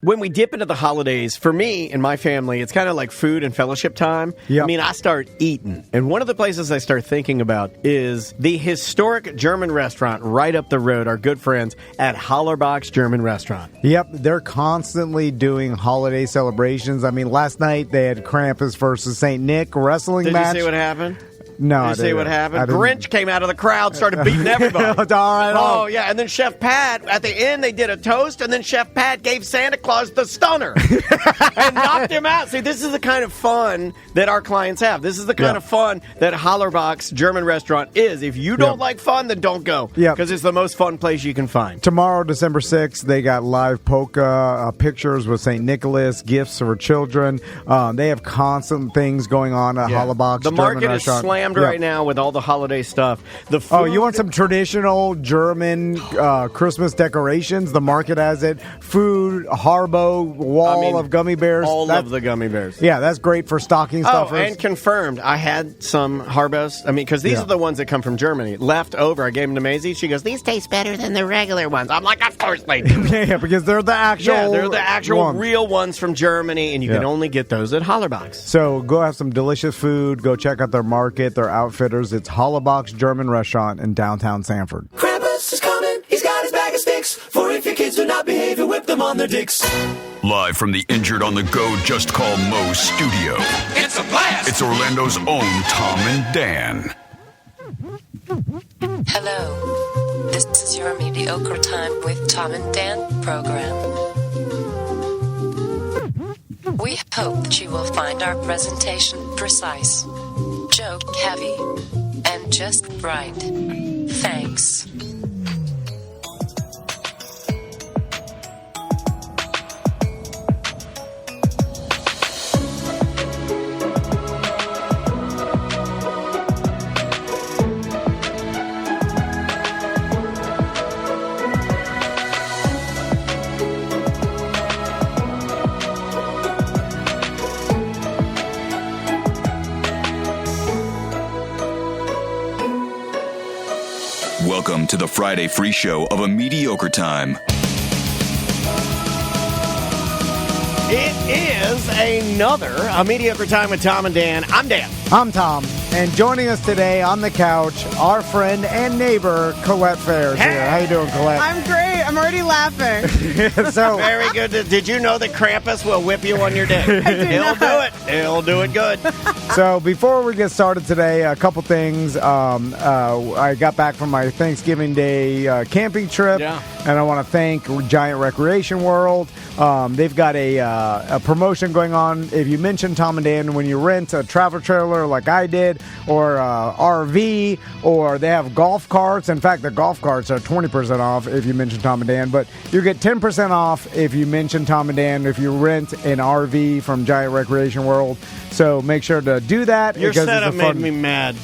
When we dip into the holidays, for me and my family, it's kind of like food and fellowship time. Yep. I mean, I start eating. And one of the places I start thinking about is the historic German restaurant right up the road, our good friends at Hollerbox German Restaurant. Yep, they're constantly doing holiday celebrations. I mean, last night they had Krampus versus St. Nick wrestling match. Did you see what happened? No, Did you see what happened? Grinch came out of the crowd, started beating everybody. Oh, yeah. And then Chef Pat, at the end, they did a toast, and then Chef Pat gave Santa Claus the stunner and knocked him out. See, this is the kind of fun that our clients have. This is the kind of fun that Hollerbox German Restaurant is. If you don't like fun, then don't go. Because it's the most fun place you can find. Tomorrow, December 6th, they got live polka pictures with St. Nicholas, gifts for children. They have constant things going on at Hollerbox The German market Restaurant. is slammed right now with all the holiday stuff. The food, oh, you want some traditional German Christmas decorations? The market has it. Food, Haribo, wall of gummy bears. All of the gummy bears. Yeah, that's great for stocking stuffers. Oh, and confirmed. I had some Harbos. I mean, because these are the ones that come from Germany. Left over. I gave them to Maisie. She goes, these taste better than the regular ones. I'm like, of course they do. Yeah, because they're the actual they're the actual ones. real ones from Germany, and you can only get those at Hollerbox. So go have some delicious food. Go check out their market, their outfitters. It's Hollerbox German Restaurant in downtown Sanford. Krampus is coming. He's got his bag of sticks. For if your kids do not behave, he'll whip them on their dicks. Live from the Injured on the Go Just Call Mo studio. It's a blast. It's Orlando's own Tom and Dan. Hello. This is your Mediocre Time with Tom and Dan program. We hope that you will find our presentation precise, joke heavy, and just right. Thanks. Welcome to the Friday free show of A Mediocre Time. It is another A Mediocre Time with Tom and Dan. I'm Dan. I'm Tom. And joining us today on the couch, our friend and neighbor, Colette Fairs here. How you doing, Colette? I'm great. I'm already laughing. So very good. Did you know that Krampus will whip you on your dick? He'll do it. He'll do it good. So before we get started today, a couple things. I got back from my Thanksgiving Day camping trip, and I want to thank Giant Recreation World. They've got a promotion going on. If you mention Tom and Dan when you rent a travel trailer like I did, or RV, or they have golf carts. In fact, the golf carts are 20% off if you mention Tom and Dan, but you get 10% off if you mention Tom and Dan if you rent an RV from Giant Recreation World. So make sure to do that. Your setup made me mad.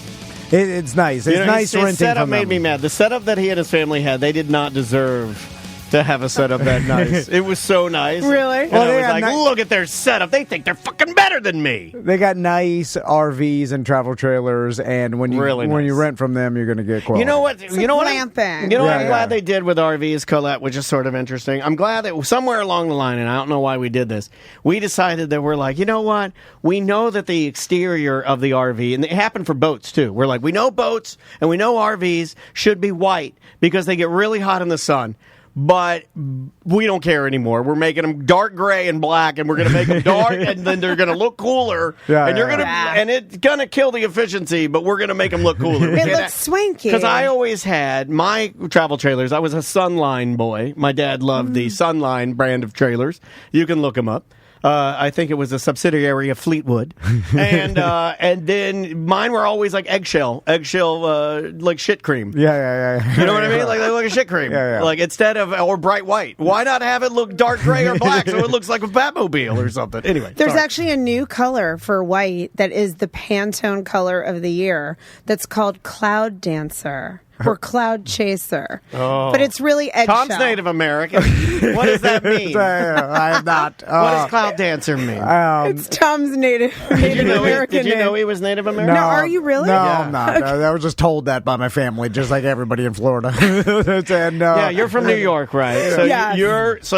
It's nice. It's nice renting his setup from them. made me mad. The setup that he and his family had, they did not deserve to have a setup that nice. It was so nice. Really? And I was like, look at their setup. They think they're fucking better than me. They got nice RVs and travel trailers, and when you when you rent from them, you're going to get quality. You know what? You know what? I'm glad they did with RVs, Colette, which is sort of interesting. I'm glad that somewhere along the line, and I don't know why we did this, we decided that we're like, you know what? We know that the exterior of the RV, and it happened for boats too. We're like, we know boats and we know RVs should be white because they get really hot in the sun. But we don't care anymore. We're making them dark gray and black, and we're going to make them dark, and then they're going to look cooler. And it's going to kill the efficiency, but we're going to make them look cooler. It looks swanky. Because I always had my travel trailers. I was a Sunline boy. My dad loved the Sunline brand of trailers. You can look them up. I think it was a subsidiary of Fleetwood, and then mine were always like eggshell, like shit cream. Yeah. You know what I mean? Like they look like shit cream. Yeah. Like instead of or bright white. Why not have it look dark gray or black so it looks like a Batmobile or something? Anyway, there's actually a new color for white that is the Pantone color of the year. That's called Cloud Dancer. or cloud chaser. But it's really eggshell. Tom's Native American. What does that mean? I am not. What does cloud dancer mean? It's Tom's Native American Did you know name. he was Native American? No, are you really? No, Yeah. I'm not. I was just told that by my family, just like everybody in Florida. And, Yeah, you're from New York, right? So Yes.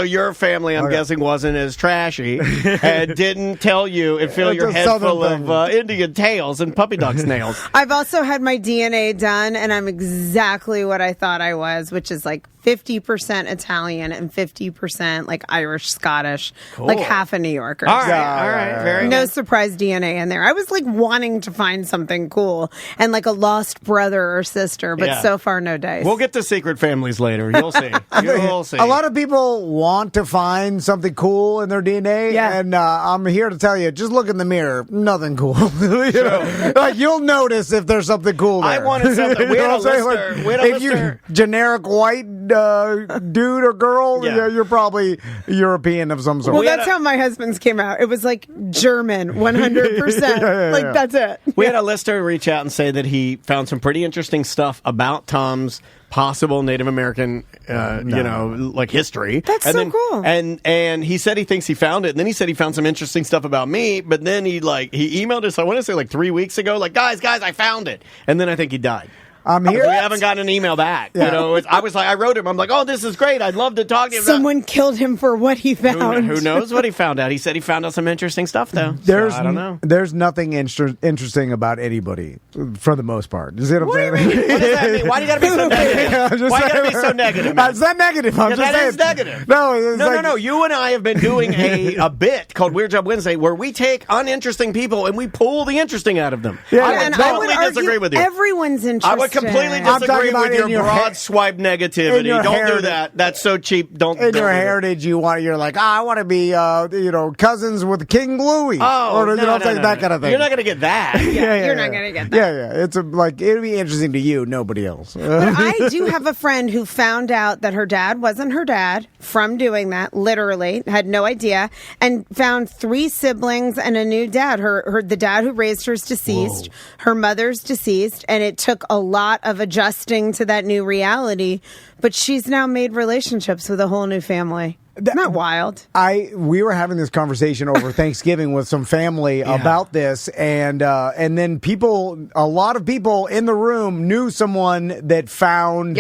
your family, I'm guessing, wasn't as trashy and didn't tell you and fill It's your a head southern full thing. of Indian tails and puppy dog's nails. I've also had my DNA done, and I'm exactly what I thought I was, which is like 50% Italian and 50% like Irish, Scottish, like half a New Yorker. All right, very No good. surprise DNA in there. I was like wanting to find something cool and like a lost brother or sister, but Yeah. so far no dice. We'll get to secret families later. You'll see. You'll see. a lot of people want to find something cool in their DNA, Yeah. and I'm here to tell you, just look in the mirror, nothing cool. You know? Like, you'll notice if there's something cool there. I wanted something. We You had know a what I'm saying? listener- Like, we had a if you listener- generic white dude or girl, Yeah. you're probably European of some sort. well, We had that's a- how my husband's came out. It was like German, 100%. Like, that's it. We had a listener reach out and say that he found some pretty interesting stuff about Tom's possible Native American, like history. That's and so then, cool. And he said he thinks he found it. And then he said he found some interesting stuff about me. But then he emailed us, I want to say like 3 weeks ago, like, guys, I found it. And then I think he died. I'm here. We haven't gotten an email back. Yeah. You know, I wrote him. I'm like, oh, this is great. I'd love to talk to you about. Someone killed him for what he found. Who knows what he found out? He said he found out some interesting stuff, though. There's So, I don't know. There's nothing interesting about anybody for the most part. You see what I'm saying? What does that mean? Why do you got to be so negative? I'm just Why you got to saying- be so negative, man? It's not negative. I'm Yeah, just that saying. is negative. No, it's like, No. You and I have been doing a bit called Weird Job Wednesday where we take uninteresting people and we pull the interesting out of them. Yeah, I yeah, would and totally I would disagree argue with you. everyone's interested. I would completely I'm disagree talking about with your in your broad head- swipe in negativity. your Don't do heritage. that. That's so cheap. Don't. In don't your do that. heritage, you're like, I want to be, cousins with King Louis. Oh, or, no, you know what I'm no, saying? no, that no. kind of thing. You're not going to get that. You're not gonna get that. Yeah. It's it'd be interesting to you, nobody else. But I do have a friend who found out that her dad wasn't her dad from doing that, literally, had no idea, and found 3 siblings and a new dad. The dad who raised her is deceased, her mother's deceased, and it took a lot of adjusting to that new reality, but she's now made relationships with a whole new family. Not wild. We were having this conversation over Thanksgiving with some family about this, and then a lot of people in the room knew someone that found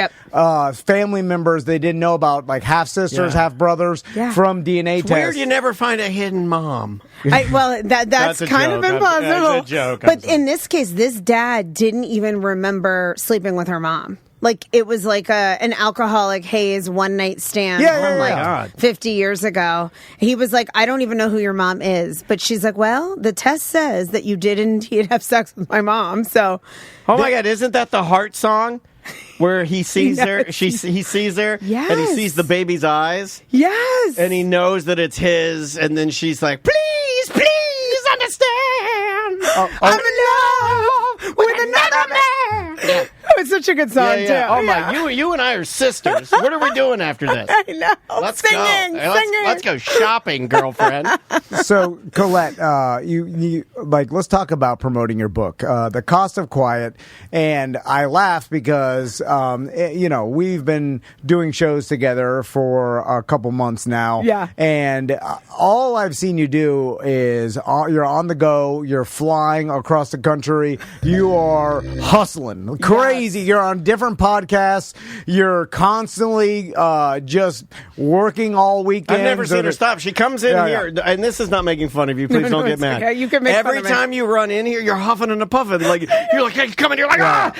family members they didn't know about, like half sisters, half brothers from DNA It's tests. weird you never find a hidden mom. That's That's a kind joke. of impossible. That's a joke. I'm But sorry. in this case, this dad didn't even remember sleeping with her mom. Like, it was like an alcoholic haze one night stand from like God. 50 years ago. He was like, I don't even know who your mom is. But she's like, well, the test says that you did indeed have sex with my mom. So, Oh my God! Isn't that the Heart song, where he sees her? He sees her, and he Yes. sees the baby's eyes, yes. and he knows that it's his. And then she's like, "Please understand, I'm in love with another man." Oh, it's such a good song, too. Oh my! You and I are sisters. What are we doing after this? I know. Let's singing, go. singing. Let's go shopping, girlfriend. So, Colette, you let's talk about promoting your book, The Cost of Quiet. And I laugh because, we've been doing shows together for a couple months now. Yeah. And all I've seen you do is you're on the go, you're flying across the country, you are hustling crazy. You're on different podcasts, you're constantly just working all weekend. I've never seen her stop. She comes in Yeah, here, and this is not making fun of you. Please don't get it's mad. okay. You can make fun Every of me. time you run in here, you're huffing and a puffing. Like you're like, hey, come in. You're like,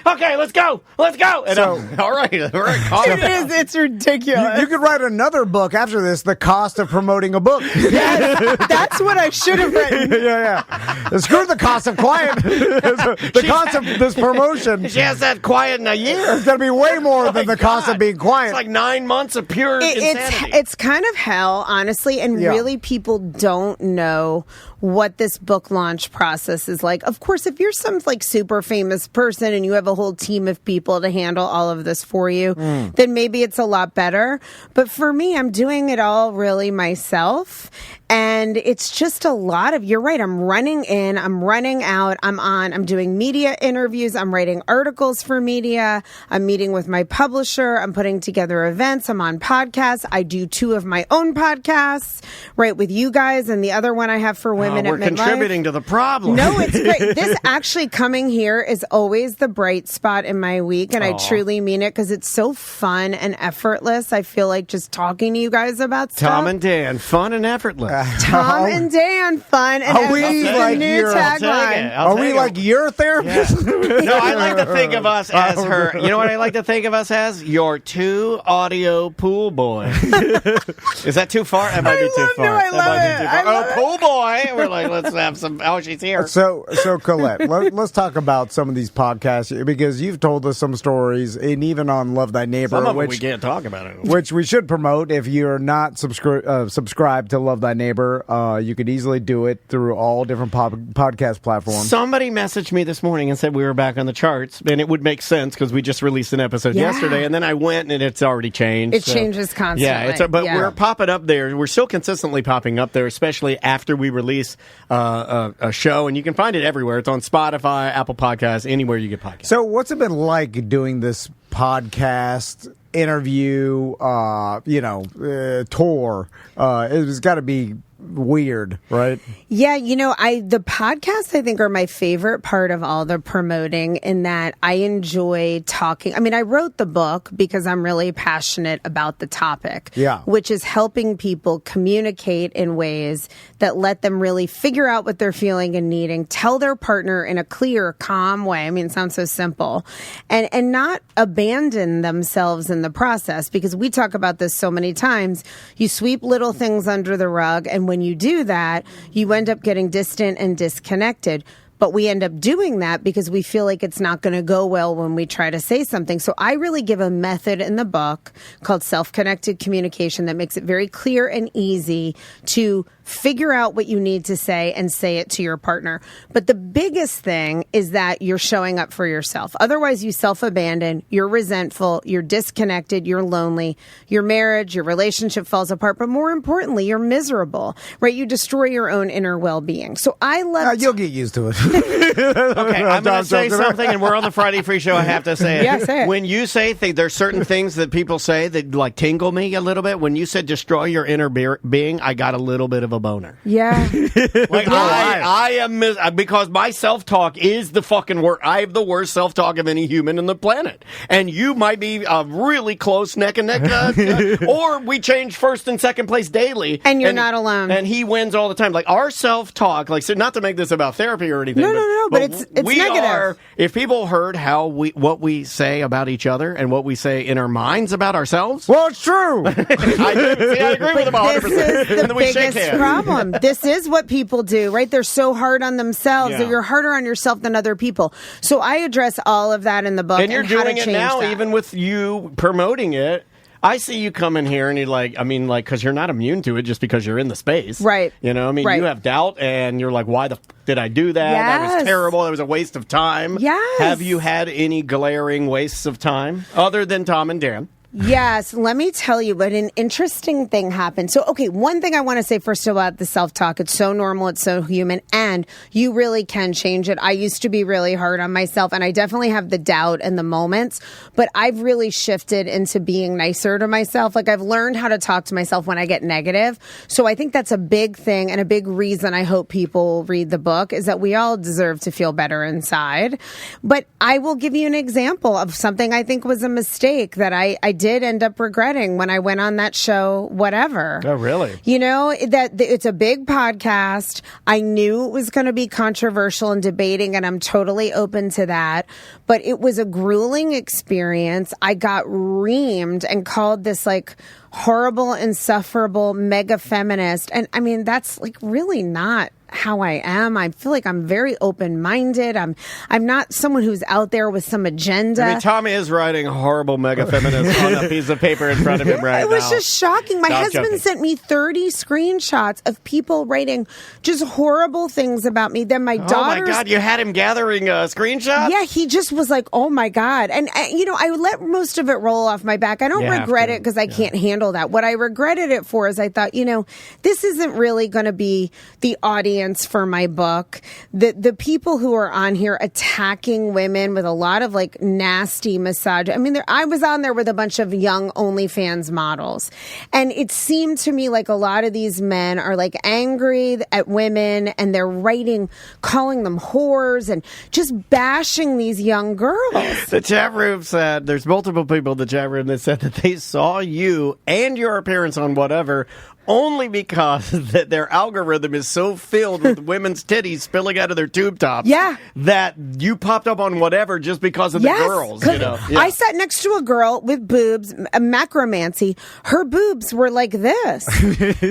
okay, let's go. And I'm, all right, calm It down. is. It's ridiculous. You could write another book after this, The Cost of Promoting a Book. That's what I should have written. yeah. Screw the cost of quiet. The cost of this promotion She has that quiet in a year. is going to be way more than the cost of being quiet. It's like 9 months of pure insanity. It's kind of hell, honestly, and Yeah. really people don't know what this book launch process is like. Of course, if you're some like super famous person and you have a whole team of people to handle all of this for you, then maybe it's a lot better. But for me, I'm doing it all really myself. And it's just a lot of, you're right, I'm running in, I'm running out, I'm doing media interviews, I'm writing articles for media, I'm meeting with my publisher, I'm putting together events, I'm on podcasts, I do 2 of my own podcasts, right, with you guys, and the other one I have for women at We're midlife. contributing to the problem. No, it's great. This actually coming here is always the bright spot in my week, and I truly mean it because it's so fun and effortless. I feel like just talking to you guys about stuff. Tom and Dan, fun and effortless. Tom and Dan, fun and Are we effortless. like New your- tagline. Are we like your therapist? No, I like to think of us as her. You know what I like to think of us as? Your 2 audio pool boy. Is that too far? That might be too far. I love it. Pool boy. We're like, let's have some. Oh, she's here. So Colette, let's talk about some of these podcasts because you've told us some stories, and even on Love Thy Neighbor, Some of them which we can't talk about it. which we should promote. If you're not subscribed to Love Thy Neighbor, you could easily do it through all different podcast platforms. Somebody messaged me this morning and said we were back on the charts, and it would make sense because we just released an episode yesterday, and then I went and it's already changed. It changes constantly. Yeah, but we're popping up there. We're still consistently popping up there, especially after we release a show, and you can find it everywhere. It's on Spotify, Apple Podcasts, anywhere you get podcasts. So what's it been like doing this podcast interview, tour? It's got to be weird, right? Yeah, the podcasts I think are my favorite part of all the promoting in that I enjoy talking. I mean, I wrote the book because I'm really passionate about the topic, which is helping people communicate in ways that let them really figure out what they're feeling and needing, tell their partner in a clear, calm way. I mean, it sounds so simple, and not abandon themselves in the process, because we talk about this so many times. You sweep little things under the rug, and when you do that, you end up getting distant and disconnected. But we end up doing that because we feel like it's not going to go well when we try to say something. So I really give a method in the book called self-connected communication that makes it very clear and easy to figure out what you need to say and say it to your partner. But the biggest thing is that you're showing up for yourself. Otherwise, you self-abandon, you're resentful, you're disconnected, you're lonely, your marriage, your relationship falls apart. But more importantly, you're miserable, right? You destroy your own inner well-being. So I love... You'll get used to it. Okay, I'm going to say something, and we're on the Friday Free Show. I have to say it. Yeah, say it. When you say there's certain things that people say that like tingle me a little bit. When you said destroy your inner being, I got a little bit of a boner. Yeah. Like I am because my self-talk is the fucking worst. I have the worst self-talk of any human on the planet, and you might be really close neck and neck, or we change first and second place daily, and you're not alone. And he wins all the time. Like our self-talk, like so not to make this about therapy or anything. No, but it's negative. If people heard what we say about each other and what we say in our minds about ourselves, well, it's true. I agree with him 100%. This is the biggest problem. This is what people do, right? They're so hard on themselves. Yeah. That you're harder on yourself than other people. So I address all of that in the book. And you're how doing to it change now, that. even with you promoting it. I see you come in here and you're because you're not immune to it just because you're in the space. Right. You right. You have doubt and you're like, why the f did I do that? Yes. That was terrible. That was a waste of time. Yes. Have you had any glaring wastes of time other than Tom and Dan? Yes, let me tell you, but an interesting thing happened. So, okay, one thing I want to say first about the self-talk, it's so normal, it's so human, and you really can change it. I used to be really hard on myself, and I definitely have the doubt and the moments, but I've really shifted into being nicer to myself. Like, I've learned how to talk to myself when I get negative. So I think that's a big thing, and a big reason I hope people read the book is that we all deserve to feel better inside. But I will give you an example of something I think was a mistake that I did end up regretting when I went on that show, whatever. Oh, really? That it's a big podcast. I knew it was going to be controversial and debating, and I'm totally open to that. But it was a grueling experience. I got reamed and called this horrible, insufferable, mega feminist. And I mean, that's like really not how I am. I feel like I'm very open-minded. I'm not someone who's out there with some agenda. I mean, Tom is writing horrible mega feminist on a piece of paper in front of him right now. It was just shocking. My husband joking. sent me 30 screenshots of people writing just horrible things about me. Then my daughter's... Oh my God, you had him gathering screenshots? Yeah, he just was like, oh my God. And, I would let most of it roll off my back. I don't regret it because I can't handle that. What I regretted it for is I thought, this isn't really going to be the audience for my book. The people who are on here attacking women with a lot of like nasty misogyny. I mean, I was on there with a bunch of young OnlyFans models, and it seemed to me like a lot of these men are like angry at women, and they're writing, calling them whores, and just bashing these young girls. The chat room said, there's multiple people in the chat room that said that they saw you and your appearance on whatever only because that their algorithm is so filled with women's titties spilling out of their tube tops that you popped up on whatever just because of the girls. I sat next to a girl with boobs, macromancy. Her boobs were like this.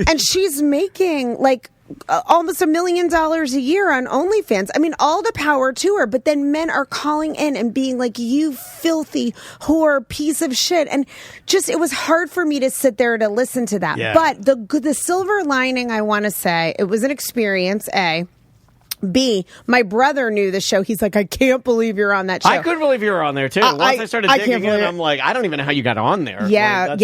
And she's making like almost $1 million a year on OnlyFans. I mean, all the power to her, but then men are calling in and being like, you filthy whore piece of shit. And just, it was hard for me to sit there to listen to that. Yeah. But the silver lining, I want to say, it was an experience, A. B, my brother knew the show. He's like, I can't believe you're on that show. I couldn't believe you were on there, too. Once I started digging in, I'm like, I don't even know how you got on there. Yeah,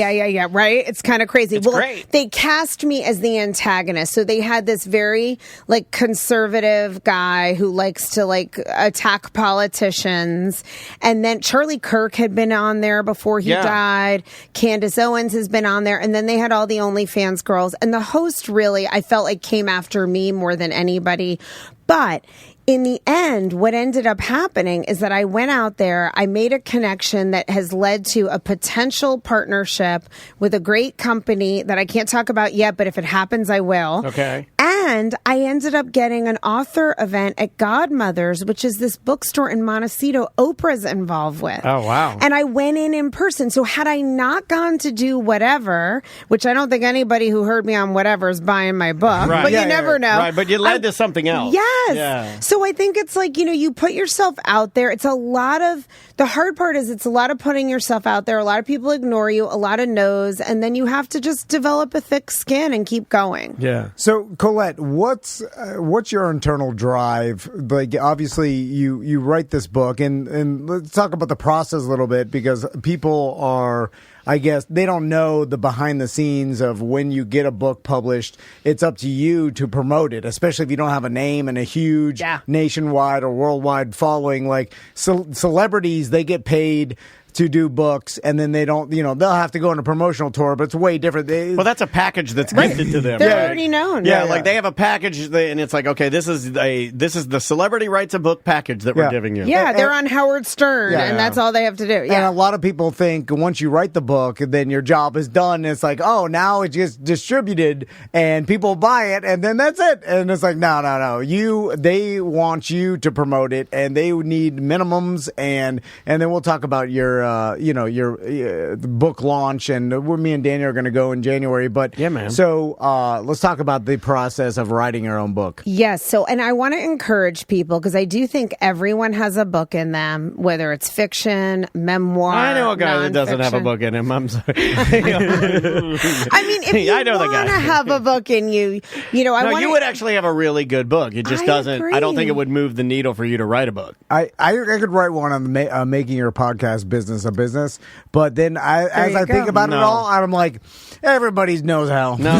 right? It's kind of crazy. It's great. They cast me as the antagonist. So they had this very, like, conservative guy who likes to, like, attack politicians. And then Charlie Kirk had been on there before he died. Candace Owens has been on there. And then they had all the OnlyFans girls. And the host really, I felt like, came after me more than anybody. But in the end, what ended up happening is that I went out there, I made a connection that has led to a potential partnership with a great company that I can't talk about yet, but if it happens, I will. Okay. And I ended up getting an author event at Godmother's, which is this bookstore in Montecito Oprah's involved with. Oh, wow. And I went in person. So had I not gone to do whatever, which I don't think anybody who heard me on whatever is buying my book, right. but you never know. Right, but you led to something else. Yes. Yeah. So I think it's like, you put yourself out there. It's a lot of, the hard part is it's a lot of putting yourself out there. A lot of people ignore you, a lot of no's, and then you have to just develop a thick skin and keep going. Yeah. So, Colette, what's your internal drive? Like, obviously, you write this book, and let's talk about the process a little bit, because people are, I guess, they don't know the behind the scenes of when you get a book published. It's up to you to promote it, especially if you don't have a name and a huge nationwide or worldwide following. Like celebrities, they get paid to do books, and then they don't, they'll have to go on a promotional tour, but it's way different. Well, that's a package that's gifted to them. They're already known. Yeah, like they have a package, and it's like, okay, this is the celebrity writes a book package that we're giving you. Yeah, they're on Howard Stern, and that's all they have to do. Yeah. And a lot of people think once you write the book, then your job is done. It's like, oh, now it gets distributed, and people buy it, and then that's it. And it's like, no. They want you to promote it, and they need minimums, and then we'll talk about your book launch, and me and Daniel are going to go in January. But yeah, man. So let's talk about the process of writing your own book. Yes. So, and I want to encourage people, because I do think everyone has a book in them, whether it's fiction, memoir. I know a guy that doesn't have a book in him. I'm sorry. I mean, if you want to have a book in you, you would actually have a really good book. It just doesn't. Agree. I don't think it would move the needle for you to write a book. I could write one on making your podcast business a business, but then as I think about it all, I'm like, everybody knows how. No,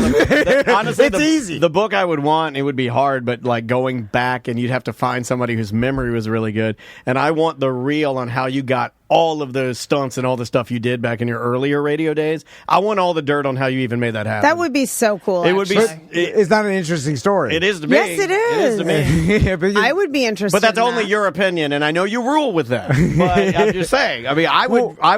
honestly, it's easy. The book I would want, it would be hard, but like going back, and you'd have to find somebody whose memory was really good. And I want the reel on how you got all of those stunts and all the stuff you did back in your earlier radio days. I want all the dirt on how you even made that happen. That would be so cool. It would be. It's not an interesting story. It is to me. Yes, it is. It is to me. I would be interested. But that's only your opinion, and I know you rule with that. But I'm just saying. I mean, I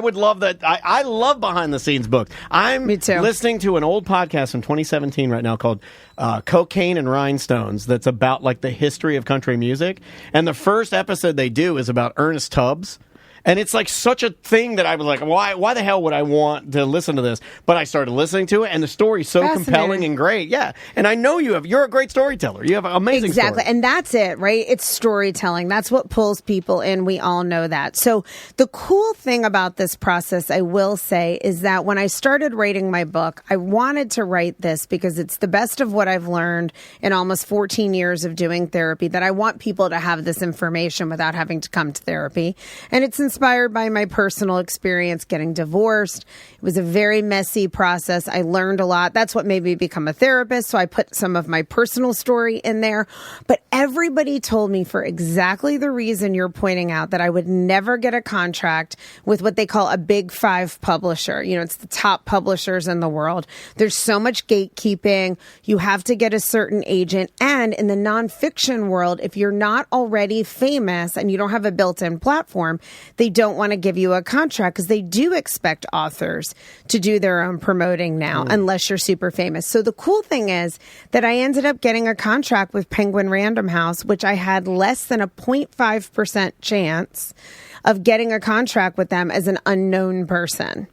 would love that. I love behind the scenes books. Me too. Listening to an old podcast from 2017 right now called Cocaine and Rhinestones, that's about like the history of country music. And the first episode they do is about Ernest Tubbs. And it's like such a thing that I was like, why the hell would I want to listen to this? But I started listening to it, and the story's so compelling and great. Yeah. And I know you're a great storyteller. You have an amazing Exactly. story. And that's it, right? It's storytelling. That's what pulls people in. We all know that. So the cool thing about this process, I will say, is that when I started writing my book, I wanted to write this because it's the best of what I've learned in almost 14 years of doing therapy, that I want people to have this information without having to come to therapy. And it's inspired by my personal experience getting divorced. It was a very messy process. I learned a lot. That's what made me become a therapist. So I put some of my personal story in there. But everybody told me, for exactly the reason you're pointing out, that I would never get a contract with what they call a big 5 publisher. You know, it's the top publishers in the world. There's so much gatekeeping. You have to get a certain agent. And in the nonfiction world, if you're not already famous and you don't have a built-in platform, they don't want to give you a contract because they do expect authors to do their own promoting now, unless you're super famous. So the cool thing is that I ended up getting a contract with Penguin Random House, which I had less than a 0.5% chance of getting a contract with them as an unknown person.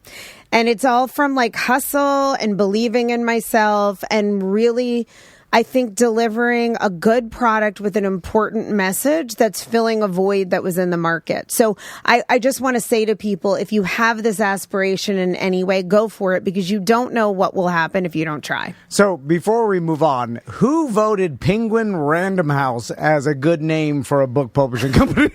And it's all from like hustle and believing in myself and really, I think, delivering a good product with an important message that's filling a void that was in the market. So I just want to say to people, if you have this aspiration in any way, go for it, because you don't know what will happen if you don't try. So before we move on, who voted Penguin Random House as a good name for a book publishing company?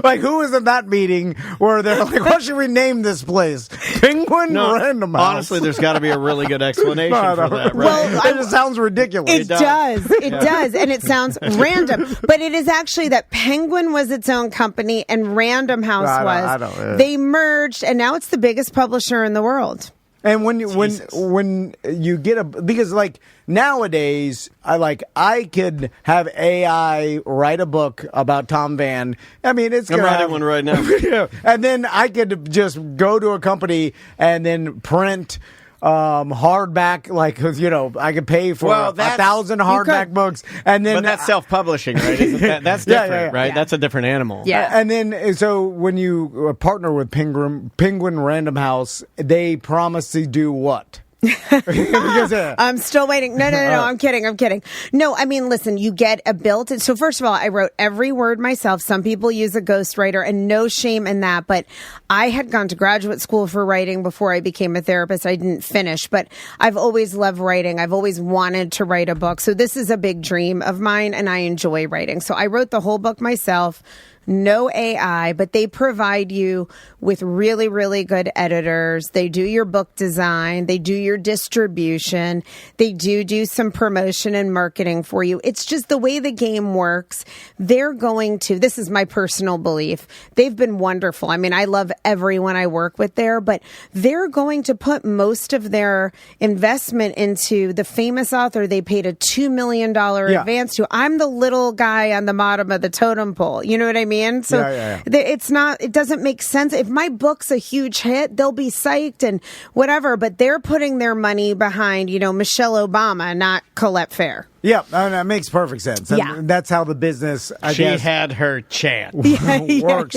Like, who was in that meeting where they're like, what should we name this place? Penguin Random House. Honestly, there's got to be a really good explanation for that, right? Well, it just sounds ridiculous. It does. It does. And it sounds random. But it is actually that Penguin was its own company and Random House was. They merged, and now it's the biggest publisher in the world. And when you get because like nowadays, I could have AI write a book about Tom Van. I mean, I'm writing one right now. Yeah. And then I could just go to a company and then print hardback, like, you know, I could pay for 1,000 hardback books, and then but that's self-publishing, right? Isn't that, that's different, right? Yeah. That's a different animal. Yeah. And then so when you partner with Penguin Random House, they promise to do what? Because, I'm still waiting. No, I'm kidding. No, I mean, listen, you get a built-in. So first of all, I wrote every word myself. Some people use a ghostwriter, and no shame in that. But I had gone to graduate school for writing before I became a therapist. I didn't finish, but I've always loved writing. I've always wanted to write a book. So this is a big dream of mine, and I enjoy writing. So I wrote the whole book myself. No AI, but they provide you with really, really good editors. They do your book design. They do your distribution. They do some promotion and marketing for you. It's just the way the game works. They're going to, this is my personal belief, they've been wonderful. I mean, I love everyone I work with there, but they're going to put most of their investment into the famous author they paid a $2 million advance to. I'm the little guy on the bottom of the totem pole. You know what I mean? So it's not, it doesn't make sense. If my book's a huge hit, they'll be psyched and whatever, but they're putting their money behind, you know, Michelle Obama, not Colette Fair. Yeah, that makes perfect sense. Yeah. That's how the business, I she guess, had her chance. works.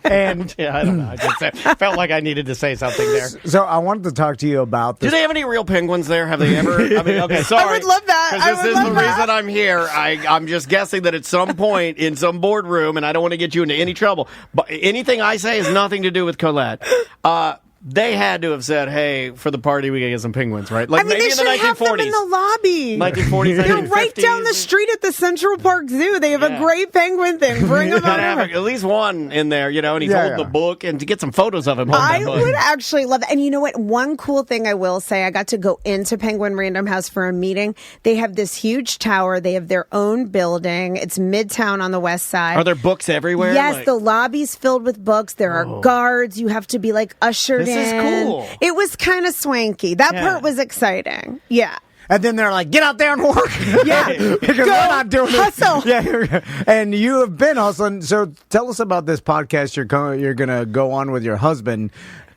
And I don't know. I felt like I needed to say something there. So I wanted to talk to you about this. Do they have any real penguins there? Have they ever? I mean, okay, sorry. I would love that. Because this is the reason I'm here. I'm just guessing that at some point in some boardroom, and I don't want to get you into any trouble, but anything I say has nothing to do with Colette. They had to have said, "Hey, for the party, we gotta get some penguins, right?" Like I mean, maybe they in the should have them 1940s, in the lobby. 1940s, They're right down the street at the Central Park Zoo. They have a great penguin thing. Bring them Gotta have over. at least one in there, you know, and he's holding the book, and to get some photos of him holding I that book. would actually love that. And you know what? One cool thing I will say, I got to go into Penguin Random House for a meeting. They have this huge tower. They have their own building. It's Midtown on the west side. Are there books everywhere? Yes, the lobby's filled with books. There are guards. You have to be like ushered in. This is cool. It was kind of swanky. That part was exciting. Yeah. And then they're like, get out there and work. Yeah. Because we're not doing hustle. it. Yeah. And you have been hustling. So tell us about this podcast you're going to go on with your husband.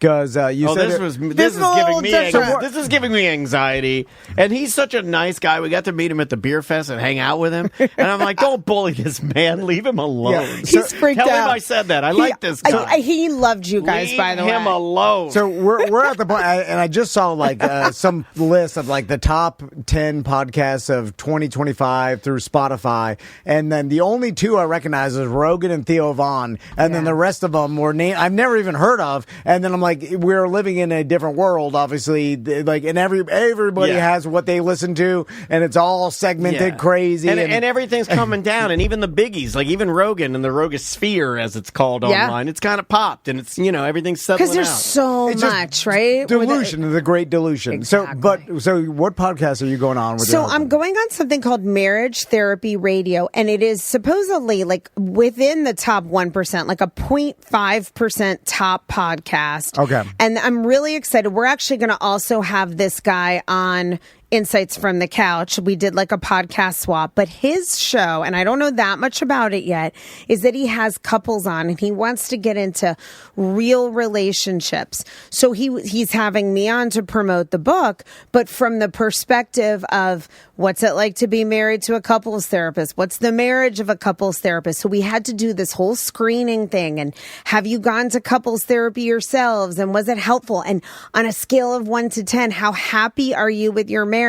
because you said This is giving me anxiety. And he's such a nice guy. We got to meet him at the beer fest and hang out with him. And I'm like, don't bully this man. Leave him alone. Yeah. He's freaked out. Tell him I said that. I like this guy. He loved you guys, Leave by the way. him alone. So we're at the point, and I just saw like some list of like the top 10 podcasts of 2025 through Spotify, and then the only two I recognize is Rogan and Theo Von, and then the rest of them were I've never even heard of. And then I'm like, we're living in a different world, obviously. Like, and everybody has what they listen to, and it's all segmented, crazy, and everything's coming down, and even the biggies, like even Rogan and the Rogosphere, as it's called online, it's kind of popped, and it's everything's settling out. Because there's so much, right? Delusion, the great delusion. Exactly. So what podcast are you going on with? So I'm going on something called Marriage Therapy Radio, and it is supposedly like within the top 1%, like a 0.5% top podcast. Okay. And I'm really excited. We're actually going to also have this guy on Insights from the Couch. We did like a podcast swap, but his show, and I don't know that much about it yet, is that he has couples on and he wants to get into real relationships. So he's having me on to promote the book, but from the perspective of what's it like to be married to a couples therapist? What's the marriage of a couples therapist? So we had to do this whole screening thing. And have you gone to couples therapy yourselves? And was it helpful? And on a scale of 1 to 10, how happy are you with your marriage?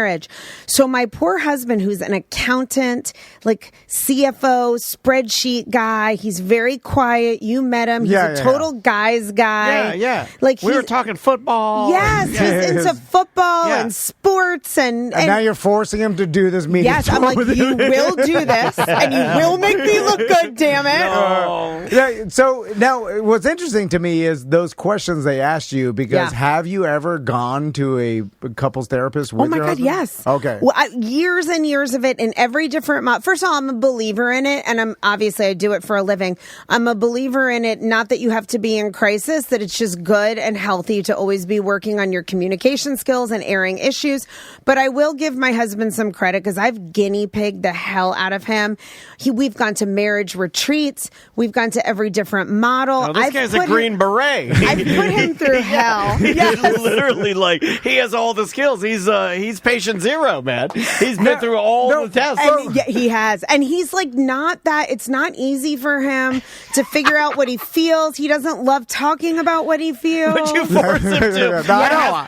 So my poor husband, who's an accountant, like CFO, spreadsheet guy, he's very quiet. You met him. He's a total guy's guy. Yeah. Like we were talking football. Yes, he's into football and sports. And now you're forcing him to do this meeting. Yes, I'm like, you will do this, and you will make me look good, damn it. No. So now what's interesting to me is those questions they asked you, because have you ever gone to a couples therapist with your husband? Yes. Okay. Well, years and years of it in every different first of all, I'm a believer in it, and I do it for a living. I'm a believer in it, not that you have to be in crisis, that it's just good and healthy to always be working on your communication skills and airing issues. But I will give my husband some credit, because I've guinea pigged the hell out of him. We've gone to marriage retreats. We've gone to every different model. Oh, this guy's a Green Beret. I've put him through hell. He's literally like, he has all the skills. He's patient zero, man. He's been through all the tests. And he has. And he's like, it's not easy for him to figure out what he feels. He doesn't love talking about what he feels. But you force him to.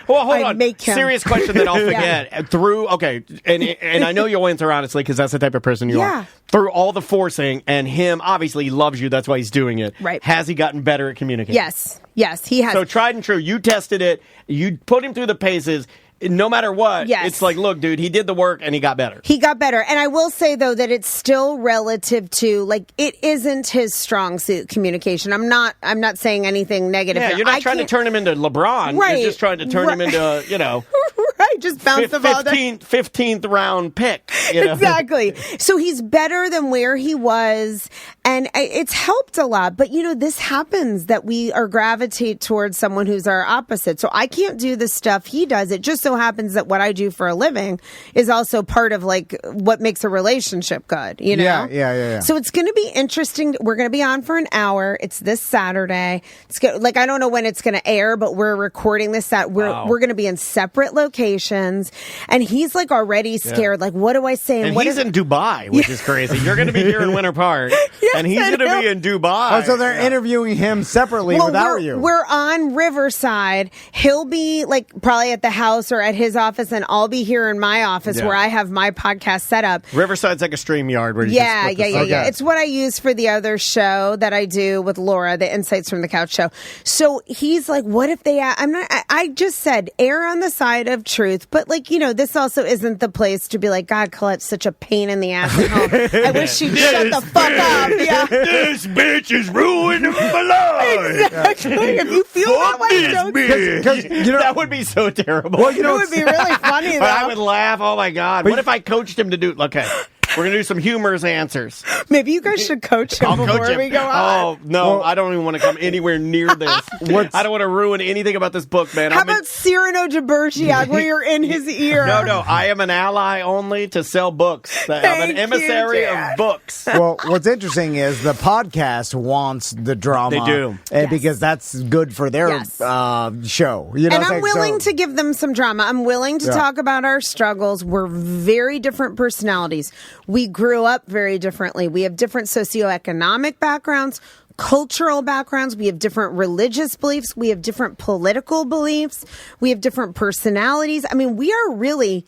Well, hold on. Make him. Serious question that I'll forget. And I know you'll answer honestly, because that's the type of person you are. Through all the forcing, and him, obviously, he loves you. That's why he's doing it. Right. Has he gotten better at communicating? Yes, he has. So tried and true. You tested it. You put him through the paces. No matter what, it's like, look, dude, he did the work and he got better. And I will say, though, that it's still relative to, like, it isn't his strong suit, communication. I'm not saying anything negative here. You're not trying to turn him into LeBron. Right. You're just trying to turn him into, right, just bounce the ball. 15th round pick. Exactly. So he's better than where he was, and it's helped a lot. But, this happens that we gravitate towards someone who's our opposite. So I can't do the stuff he does. It just so happens that what I do for a living is also part of like what makes a relationship good, Yeah. So it's going to be interesting. We're going to be on for an hour. It's this Saturday. It's good. Like, I don't know when it's going to air, but we're recording this. We're going to be in separate locations, and he's like already scared. Like, what do I say? And he's in Dubai, which is crazy. You're going to be here in Winter Park, and he's going to be in Dubai. Oh, so they're interviewing him separately without you. We're on Riverside. He'll be like probably at the house or at his office, and I'll be here in my office where I have my podcast set up. Riverside's like a StreamYard where you yeah. It's what I use for the other show that I do with Laura, the Insights from the Couch show. So he's like, what if they I just said err on the side of truth, but like, this also isn't the place to be like, God, Colette's such a pain in the ass at home. I wish she'd shut the fuck up. Yeah. This bitch is ruining my life. Exactly. If you feel that way, don't. That would be so terrible. Well, it would be really funny, though. I would laugh. Oh, my God. What if I coached him to do... Okay. We're going to do some humorous answers. Maybe you guys should coach him I'll before coach him. we go on. Oh, no, I don't even want to come anywhere near this. I don't want to ruin anything about this book, man. How about Cyrano de Bergerac, where you're in his ear? No, I am an ally only to sell books. I'm an emissary of books. Well, what's interesting is the podcast wants the drama. They do. Because that's good for their show. You know, and I'm willing to give them some drama. I'm willing to talk about our struggles. We're very different personalities. We grew up very differently. We have different socioeconomic backgrounds, cultural backgrounds. We have different religious beliefs. We have different political beliefs. We have different personalities. I mean, we are really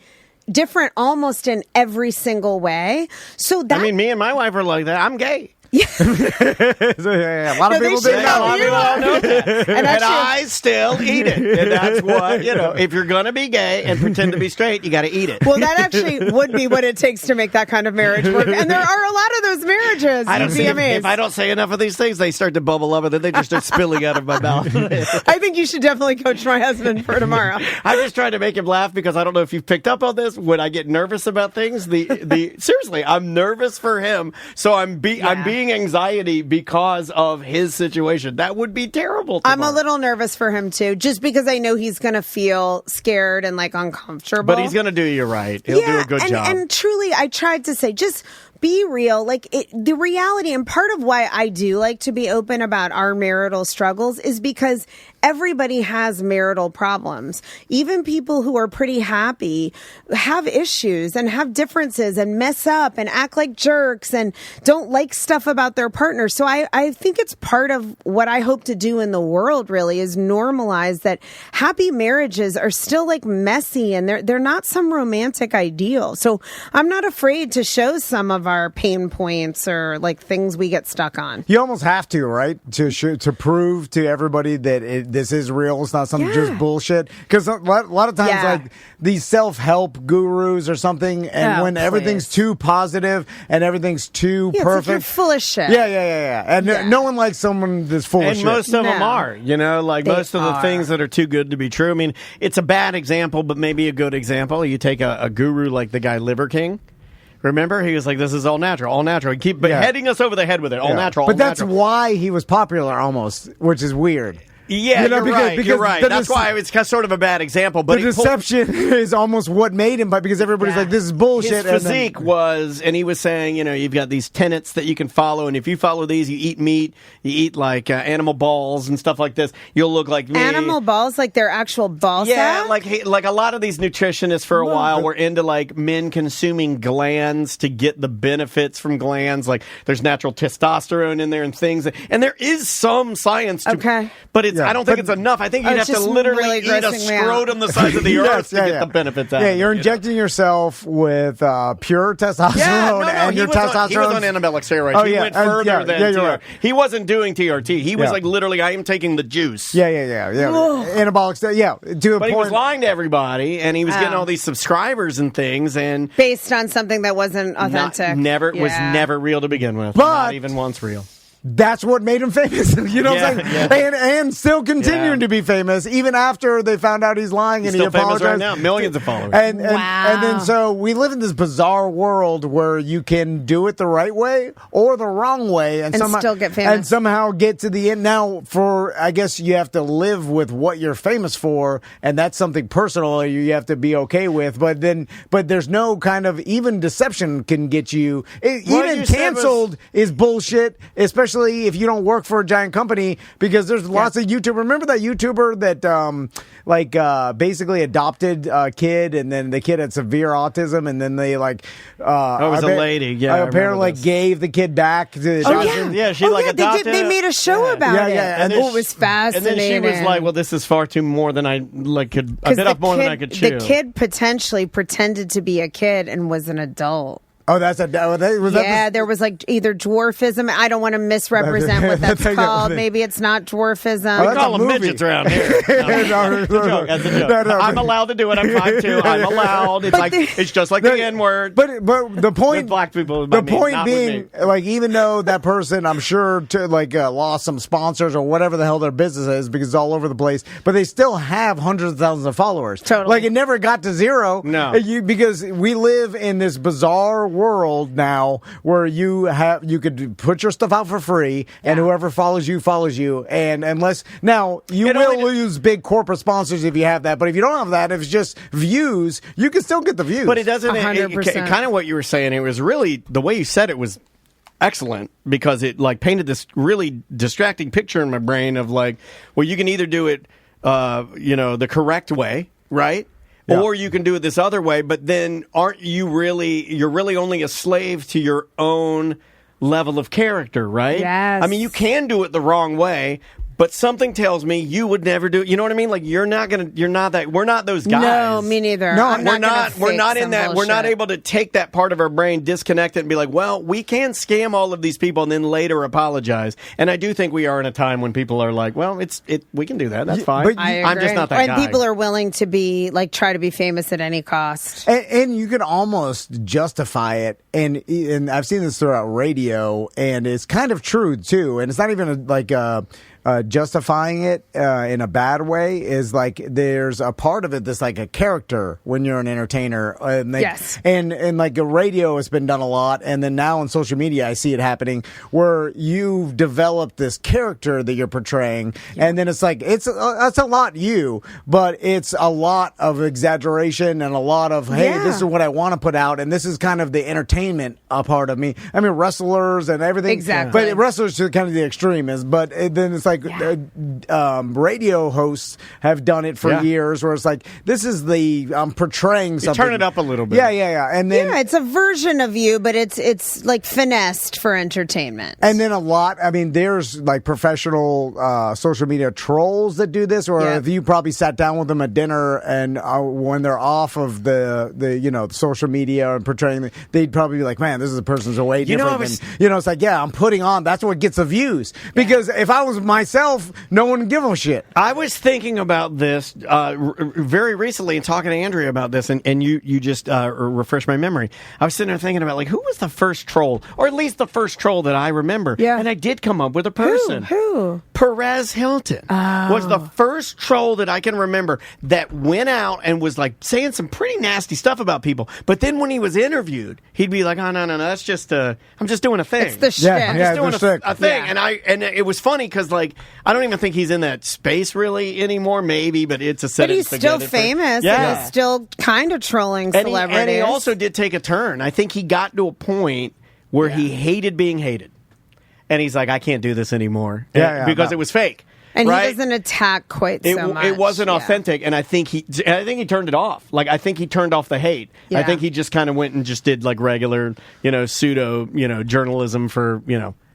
different almost in every single way. So that, I mean, me and my wife are like that. I'm gay. A lot of people do that. A lot of people don't know that. And I still eat it. And that's what, if you're going to be gay and pretend to be straight, you got to eat it. Well, that actually would be what it takes to make that kind of marriage work. And there are a lot of those marriages. You'd be amazed. If I don't say enough of these things, they start to bubble up and then they just start spilling out of my mouth. I think you should definitely coach my husband for tomorrow. I'm just trying to make him laugh because I don't know if you've picked up on this. When I get nervous about things, seriously, I'm nervous for him. So I'm being anxiety because of his situation. That would be terrible. I'm a little nervous for him too, just because I know he's going to feel scared and like uncomfortable. But he's going to do you right. He'll do a good job. And truly, I tried to say, just be real. The reality, and part of why I do like to be open about our marital struggles is because everybody has marital problems. Even people who are pretty happy have issues and have differences and mess up and act like jerks and don't like stuff about their partner. So I think it's part of what I hope to do in the world really is normalize that happy marriages are still like messy and they're not some romantic ideal. So I'm not afraid to show some of our pain points or like things we get stuck on. You almost have to, right? To prove to everybody that this is real. It's not some just bullshit. Because a lot of times, like these self-help gurus or something, and when everything's too positive and everything's too perfect, it's like you're full of shit. Yeah. And no one likes someone that's full of shit. And most of them are. Most of the things that are too good to be true. I mean, it's a bad example, but maybe a good example. You take a guru like the guy Liver King. Remember, he was like, "This is all natural, all natural." He keep heading us over the head with it, all natural. But that's why he was popular, almost, which is weird. Yeah, you're right. That's why it's sort of a bad example. But the deception is almost what made him, because everybody's like, this is bullshit. His physique was, and he was saying, you've got these tenets that you can follow, and if you follow these, you eat meat, you eat like animal balls and stuff like this, you'll look like me. Animal balls, like their actual ball sack? Yeah, like a lot of these nutritionists for a while were into like men consuming glands to get the benefits from glands. Like there's natural testosterone in there and things, and there is some science to but it's I don't think it's enough. I think you'd have to literally eat a scrotum the size of the earth to get the benefits out of it. You're injecting yourself with pure testosterone and your testosterone. He was on anabolic steroids. He went further than TRT. Right. He wasn't doing TRT. He was like literally, I am taking the juice. Yeah. Anabolic steroids, But he was lying to everybody, and he was getting all these subscribers and things, and based on something that wasn't authentic. Was never real to begin with. Not even once real. That's what made him famous. You know what I'm saying? And still continuing to be famous, even after they found out he's lying and he apologized. Famous right now. Millions of followers. And then so we live in this bizarre world where you can do it the right way or the wrong way and somehow still get famous. And somehow get to the end. Now, I guess you have to live with what you're famous for, and that's something personal you have to be okay with. But there's no kind of, even deception can get you. Even canceled is bullshit, especially if you don't work for a giant company, because there's lots of YouTubers. Remember that YouTuber that basically adopted a kid, and then the kid had severe autism, and then they it was a lady. Yeah, apparently gave the kid back to the she adopted. They made a show about it. And it was fascinating. And then she was like, "Well, this is far too more than I could. I bit off more than I could chew." The kid potentially pretended to be a kid and was an adult. Oh, there was like either dwarfism. I don't want to misrepresent what that's called. Maybe it's not dwarfism. We call them midgets around here. That's a joke. I'm allowed to do it. I'm 5'2". I'm allowed. It's just like the N-word. But the point, with black people. The point being, even though that person, I'm sure, lost some sponsors or whatever the hell their business is because it's all over the place, but they still have hundreds of thousands of followers. Totally. It never got to zero. No, because we live in this bizarre world world now where you could put your stuff out for free, and whoever follows you, and unless now you will lose big corporate sponsors if you have that, but if you don't have that, if it's just views, you can still get the views. But it doesn't. 100%. Kind of what you were saying. It was really the way you said it was excellent, because it like painted this really distracting picture in my brain of like, well, you can either do it, the correct way, right? Yeah. Or you can do it this other way, but then you're really only a slave to your own level of character, right? Yes. I mean, you can do it the wrong way, but something tells me you would never do it. You know what I mean? Like we're not those guys. No, me neither. No, I'm we're not in that. Bullshit. We're not able to take that part of our brain, disconnect it, and be like, well, we can scam all of these people and then later apologize. And I do think we are in a time when people are like, well, we can do that. That's fine. but I'm just not that guy. And people are willing to be like try to be famous at any cost. And you can almost justify it, and I've seen this throughout radio, and it's kind of true too. And it's not even justifying it in a bad way. Is like there's a part of it that's like a character when you're an entertainer. Yes. And like a radio has been done a lot, and then now on social media I see it happening where you've developed this character that you're portraying, and then it's like it's a lot you, but it's a lot of exaggeration and a lot of this is what I want to put out, and this is kind of the entertainment part of me. I mean, wrestlers and everything, exactly. But wrestlers are kind of the extremists. But then it's like radio hosts have done it for years, where it's like this is I'm portraying something. You turn it up a little bit. Yeah, and then it's a version of you, but it's like finessed for entertainment. And then there's like professional social media trolls that do this, or if you probably sat down with them at dinner and when they're off of the social media and portraying, they'd probably be like, man, this is a person's way different. It's like, I'm putting on, that's what gets the views. Because if I was myself, no one would give a shit. I was thinking about this very recently and talking to Andrea about this, and you just refreshed my memory. I was sitting there thinking about, like, who was the first troll, or at least the first troll that I remember. Yeah. And I did come up with a person. Who? Perez Hilton was the first troll that I can remember that went out and was like saying some pretty nasty stuff about people. But then when he was interviewed, he'd be like, oh, no, that's just I'm just doing a thing. It's the shit. I'm just doing a thing. Yeah. And it was funny because, like, I don't even think he's in that space really anymore, maybe, but it's a set. But he's still famous. Yeah. And he's still kind of trolling celebrities. And he also did take a turn. I think he got to a point where he hated being hated. And he's like, I can't do this anymore. Because it was fake. And right? he doesn't attack quite so much. It wasn't authentic, and I think he turned it off. Like, I think he turned off the hate. Yeah. I think he just kind of went and just did like regular, pseudo, journalism for,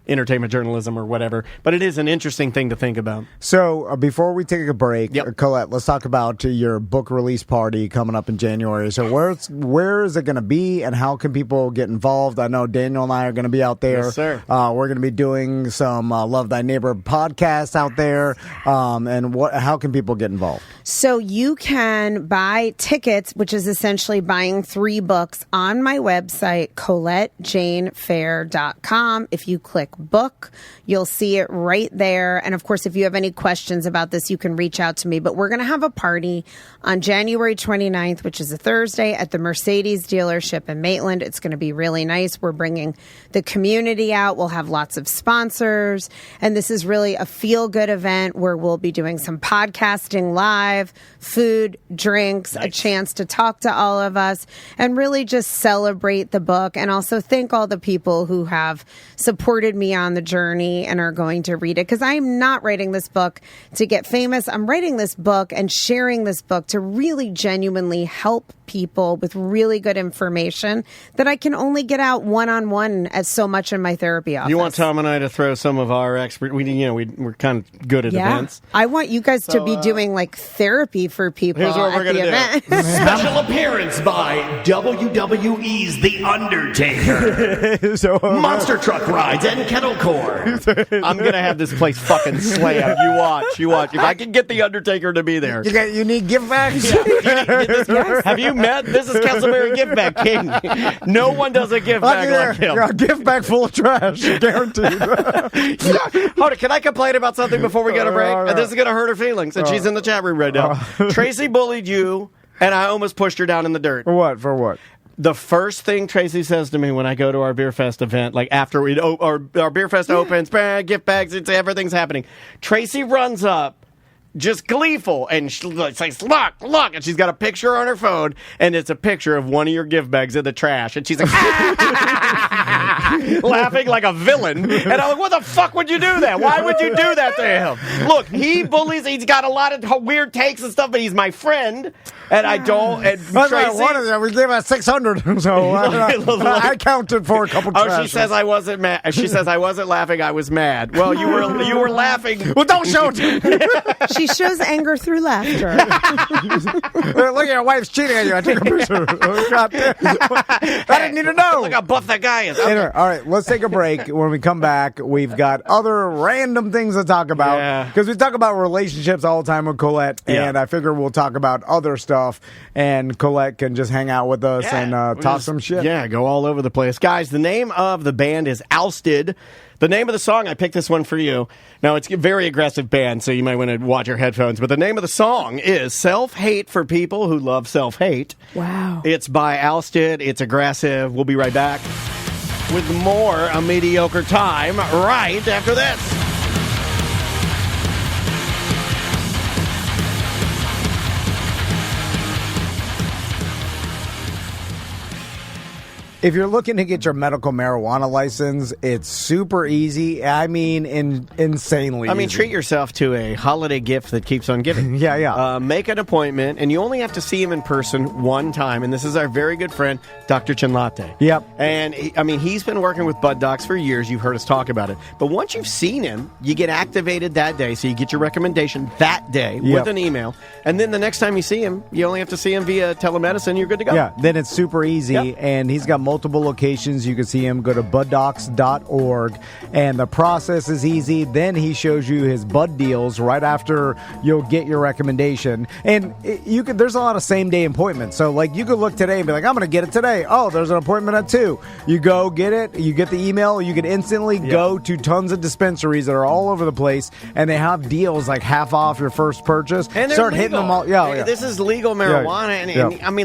entertainment journalism or whatever. But it is an interesting thing to think about. So before we take a break, Colette, let's talk about your book release party coming up in January. So where is it going to be, and how can people get involved? I know Daniel and I are going to be out there. Yes, sir. We're going to be doing some Love Thy Neighbor podcasts out there. And how can people get involved? So you can buy tickets, which is essentially buying 3 books, on my website, ColetteJaneFair.com. If you click book, you'll see it right there. And of course, if you have any questions about this, you can reach out to me. But we're going to have a party on January 29th, which is a Thursday, at the Mercedes dealership in Maitland. It's going to be really nice. We're bringing the community out. We'll have lots of sponsors. And this is really a feel-good event where we'll be doing some podcasting live, food, drinks, a chance to talk to all of us, and really just celebrate the book, and also thank all the people who have supported me on the journey and are going to read it. Because I'm not writing this book to get famous. I'm writing this book and sharing this book to really genuinely help people with really good information that I can only get out one-on-one as so much in my therapy office. You want Tom and I to throw some of our expert? We're kind of good at events. I want you guys to be doing like therapy for people. Here's what we're at the event. Special appearance by WWE's The Undertaker. Monster truck rides and kettlecore. I'm going to have this place fucking slam. You watch. If I can get The Undertaker to be there. You need gift bags? Have you met? This is Castleberry Gift Bag King. No one does a gift bag like him. A gift bag full of trash, guaranteed. Hold on, can I complain about something before we get a break? And this is going to hurt her feelings, and she's in the chat room right now. Tracy bullied you, and I almost pushed her down in the dirt. For what? The first thing Tracy says to me when I go to our Beer Fest event, like after our Beer Fest opens, gift bags, everything's happening. Tracy runs up, just gleeful, and she says, look, and she's got a picture on her phone, and it's a picture of one of your gift bags in the trash, and she's like, laughing like a villain, and I'm like, what the fuck would you do that? Why would you do that to him? Look, he bullies, he's got a lot of weird takes and stuff, but he's my friend, and I don't, and Tracy... One of them, we gave us 600, so I counted for a couple trashes. She says I wasn't mad. She says I wasn't laughing, I was mad. Well, you were laughing. Well, don't show it. She shows anger through laughter. Look, your wife's cheating on you. I took a picture. Oh, God damn. I didn't need to know. Look how buff that guy is. Anyway, all right, let's take a break. When we come back, we've got other random things to talk about. Because we talk about relationships all the time with Colette, and I figure we'll talk about other stuff, and Colette can just hang out with us and talk some shit. Yeah, go all over the place. Guys, the name of the band is Ousted. The name of the song, I picked this one for you. Now, it's a very aggressive band, so you might want to watch your headphones. But the name of the song is Self-Hate for People Who Love Self-Hate. Wow. It's by Ousted. It's aggressive. We'll be right back with more A Mediocre Time right after this. If you're looking to get your medical marijuana license, it's super easy. I mean, insanely easy. Treat yourself to a holiday gift that keeps on giving. Yeah. Make an appointment, and you only have to see him in person one time. And this is our very good friend, Dr. Chinlate. Yep. And, he's been working with Bud Docs for years. You've heard us talk about it. But once you've seen him, you get activated that day. So you get your recommendation that day with an email. And then the next time you see him, you only have to see him via telemedicine. You're good to go. Yeah, then it's super easy. And he's got multiple locations. You can see him. Go to buddocs.org, and the process is easy. Then he shows you his bud deals right after you'll get your recommendation. And there's a lot of same day appointments. So like you could look today and be like, I'm going to get it today. Oh, there's an appointment at 2. You go get it. You get the email. You can instantly go to tons of dispensaries that are all over the place, and they have deals like half off your first purchase. And start hitting them all. Yeah. This is legal marijuana. And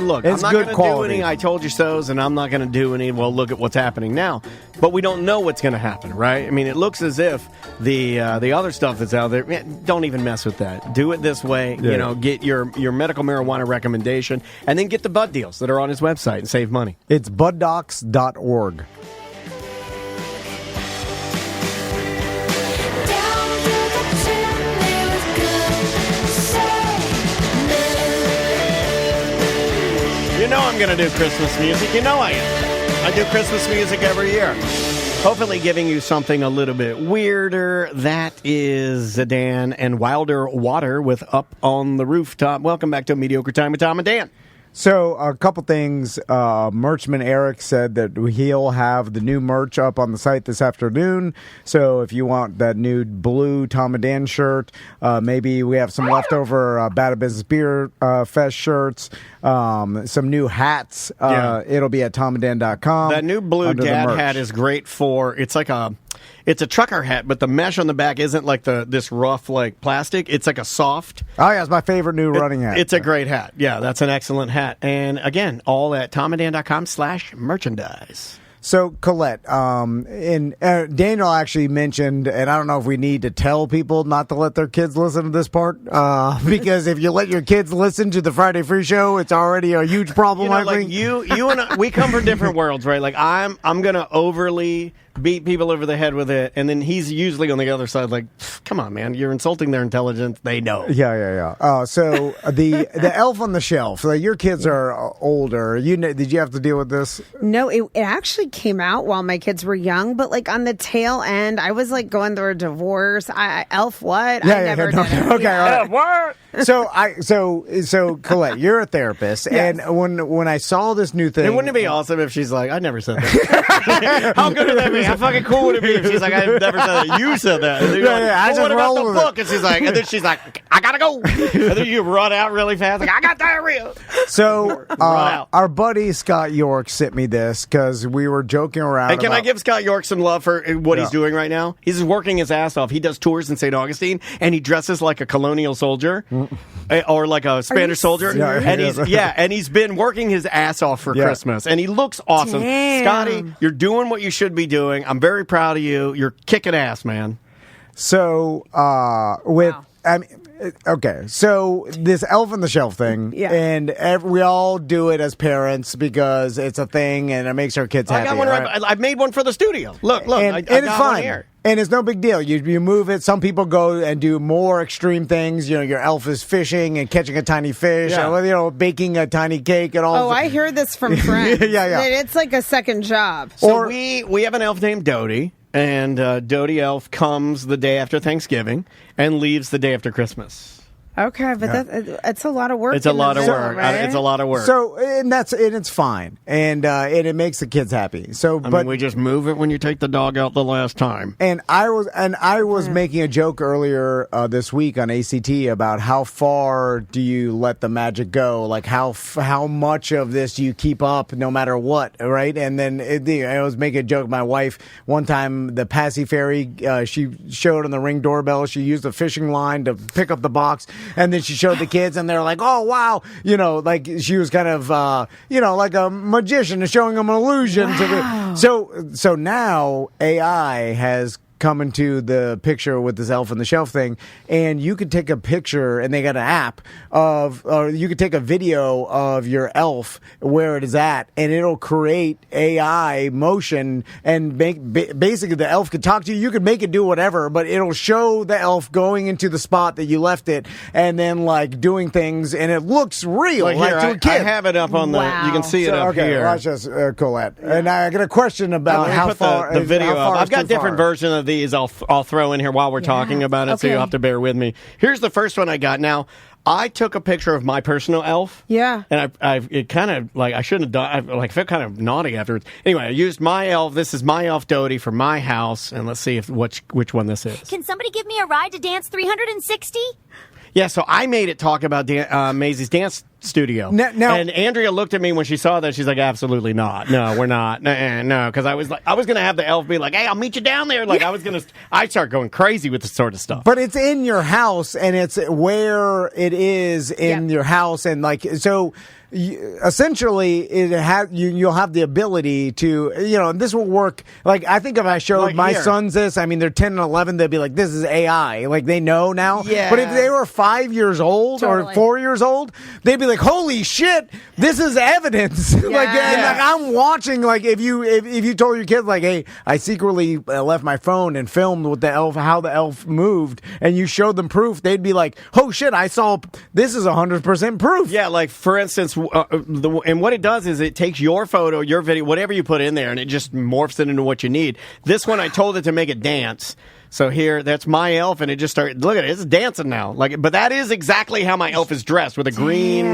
look, it's I'm not going to do any I told you so's, and I'm not going to do any, well, look at what's happening now. But we don't know what's going to happen, right? I mean, it looks as if the other stuff that's out there, don't even mess with that. Do it this way. Yeah. Get your medical marijuana recommendation, and then get the bud deals that are on his website and save money. It's buddocs.org. You know I'm going to do Christmas music. You know I am. I do Christmas music every year. Hopefully giving you something a little bit weirder. That is Zidane and Wilder Water with Up on the Rooftop. Welcome back to Mediocre Time with Tom and Dan. So a couple things. Merchman Eric said that he'll have the new merch up on the site this afternoon. So if you want that new blue Tom and Dan shirt, maybe we have some leftover Bad Business Beer Fest shirts, some new hats. It'll be at tomanddan.com. That new blue dad hat is great for, it's a trucker hat, but the mesh on the back isn't like this rough like plastic. It's like a soft. Oh yeah, it's my favorite new running hat. It's a great hat. Yeah, that's an excellent hat. And again, all at tomanddan.com/merchandise. So, Colette, and Daniel actually mentioned, and I don't know if we need to tell people not to let their kids listen to this part, because if you let your kids listen to the Friday Free Show, it's already a huge problem. I think you and I, we come from different worlds, right? Like I'm gonna overly beat people over the head with it, and then he's usually on the other side, like, come on, man, you're insulting their intelligence. They know. Yeah. So the elf on the shelf. Like your kids are older. Did you have to deal with this? No, it actually came out while my kids were young, but like on the tail end, I was like going through a divorce. Elf what? I never did it. Okay, all right. What? So Colette, you're a therapist, and when I saw this new thing, Wouldn't it be awesome if she's like, I never said that? How good would that be? mean, how fucking cool would it be if she's like, I've never said that. You said that. And then you're like, I just what about roll the with book? And she's like, I gotta go. And then you run out really fast, like, I got diarrhea. So our buddy Scott York sent me this because we were joking around. And can I give Scott York some love for what he's doing right now? He's working his ass off. He does tours in St. Augustine, and he dresses like a colonial soldier or like a Spanish soldier. And he's been working his ass off for Christmas, and he looks awesome. Damn. Scotty, you're doing what you should be doing. I'm very proud of you. You're kicking ass, man. So okay, so this Elf on the Shelf thing, and we all do it as parents because it's a thing and it makes our kids happy. I got one I've made one for the studio. Look, and I it's got fine. one here. And it's no big deal. You move it. Some people go and do more extreme things. You know, your elf is fishing and catching a tiny fish, or, baking a tiny cake and all. Oh, I hear this from friends. Yeah. It's like a second job. So we have an elf named Dodie, and Dodie Elf comes the day after Thanksgiving and leaves the day after Christmas. Okay, but it's a lot of work. It's a lot of work. Right? It's a lot of work. So and it's fine, and it makes the kids happy. So, but we just move it when you take the dog out the last time. And I was making a joke earlier this week on ACT about how far do you let the magic go? Like how much of this do you keep up no matter what, right? And then I was making a joke. My wife one time, the Passy Fairy, she showed on the Ring doorbell. She used a fishing line to pick up the box. And then she showed the kids, and they're like, "Oh wow!" You know, like she was kind of, like a magician, showing them an illusion. Wow. So now AI has come into the picture with this Elf on the Shelf thing, and you could take a picture, and they got an app or you could take a video of your elf where it is at, and it'll create AI motion and basically the elf could talk to you. You could make it do whatever, but it'll show the elf going into the spot that you left it, and then like doing things, and it looks real, like here, to a kid. I have it up on the. You can see it up here. Watch this, Colette. And I got a question about how far the video. I've got different versions of these. I'll throw in here while we're talking about it, so you'll have to bear with me. Here's the first one I got. Now, I took a picture of my personal elf. Yeah. And it kind of, like, I shouldn't have done, I felt kind of naughty afterwards. Anyway, I used my elf. This is my elf Dodie for my house, and let's see which one this is. Can somebody give me a ride to Dance 360? Yeah, so I made it talk about Maisie's dance studio. Now, and Andrea looked at me when she saw that. She's like, absolutely not. No, we're not. No, because I was going to have the elf be like, hey, I'll meet you down there. Like, I'd start going crazy with this sort of stuff. But it's in your house, and it's where it is in your house. And, like, so... essentially, you'll have the ability to, and this will work. Like, I think if I showed my sons this, I mean, they're 10 and 11, they'd be like, this is AI. Like, they know now. Yeah. But if they were 5 years old or 4 years old, they'd be like, holy shit, this is evidence. Like, I'm watching, like, if you told your kids, like, hey, I secretly left my phone and filmed with the elf, how the elf moved, and you showed them proof, they'd be like, oh shit, I saw, this is 100% proof. Yeah, like, for instance, and what it does is it takes your photo, your video, whatever you put in there, and it just morphs it into what you need. This one, I told it to make it dance. So here, that's my elf, and it just started. Look at it; it's dancing now. Like, but that is exactly how my elf is dressed, with a green.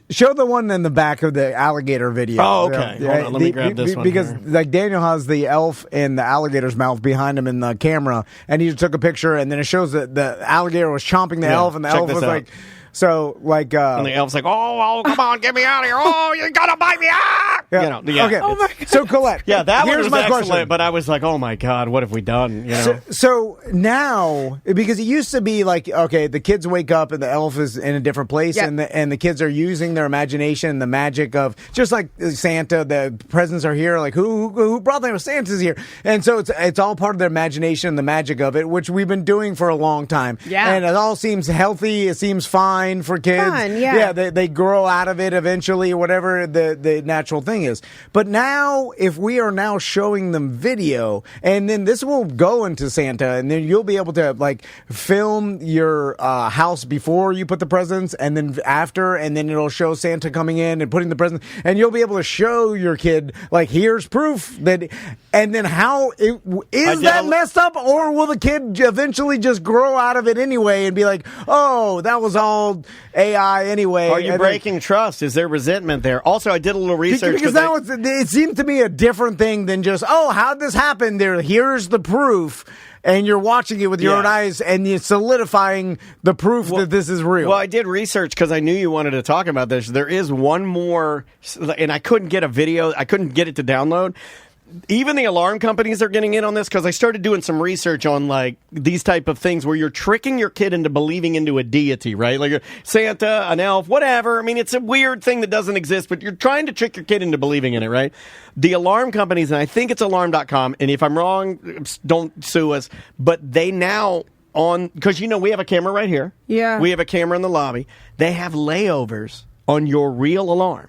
Show the one in the back of the alligator video. Oh, okay. Hold on, let me grab this one because here. Like Daniel has the elf in the alligator's mouth behind him in the camera, and he took a picture, and then it shows that the alligator was chomping the elf, and the elf was like. So, like... and the elf's like, oh, come on, get me out of here. Oh, you're going to bite me. Ah! Yeah. Okay. Oh, my God. So, Colette. Yeah, that here's one was my excellent, question. But I was like, oh, my God, what have we done? So now, because it used to be like, okay, the kids wake up and the elf is in a different place, and the kids are using their imagination and the magic of, just like Santa, the presents are here, like, who brought them? Santa's here. And so it's all part of their imagination and the magic of it, which we've been doing for a long time. Yeah. And it all seems healthy. It seems fine for kids. Fun, yeah. They grow out of it eventually, or whatever the natural thing is. But now, if we are now showing them video, and then this will go into Santa, and then you'll be able to like film your house before you put the presents, and then after, and then it'll show Santa coming in and putting the presents, and you'll be able to show your kid like, here's proof that. And then is that messed up, or will the kid eventually just grow out of it anyway and be like, oh, that was all AI anyway? Are you breaking trust? Is there resentment there? Also, I did a little research. Because it seemed to me a different thing than just, oh, how'd this happen? Here's the proof. And you're watching it with your own eyes, and you're solidifying the proof that this is real. Well, I did research because I knew you wanted to talk about this. There is one more, and I couldn't get a video. I couldn't get it to download. Even the alarm companies are getting in on this because I started doing some research on like these type of things where you're tricking your kid into believing into a deity, right? Like Santa, an elf, whatever. I mean, it's a weird thing that doesn't exist, but you're trying to trick your kid into believing in it, right? The alarm companies, and I think it's alarm.com, and if I'm wrong, don't sue us, but they now because we have a camera right here. Yeah. We have a camera in the lobby. They have layovers on your real alarm.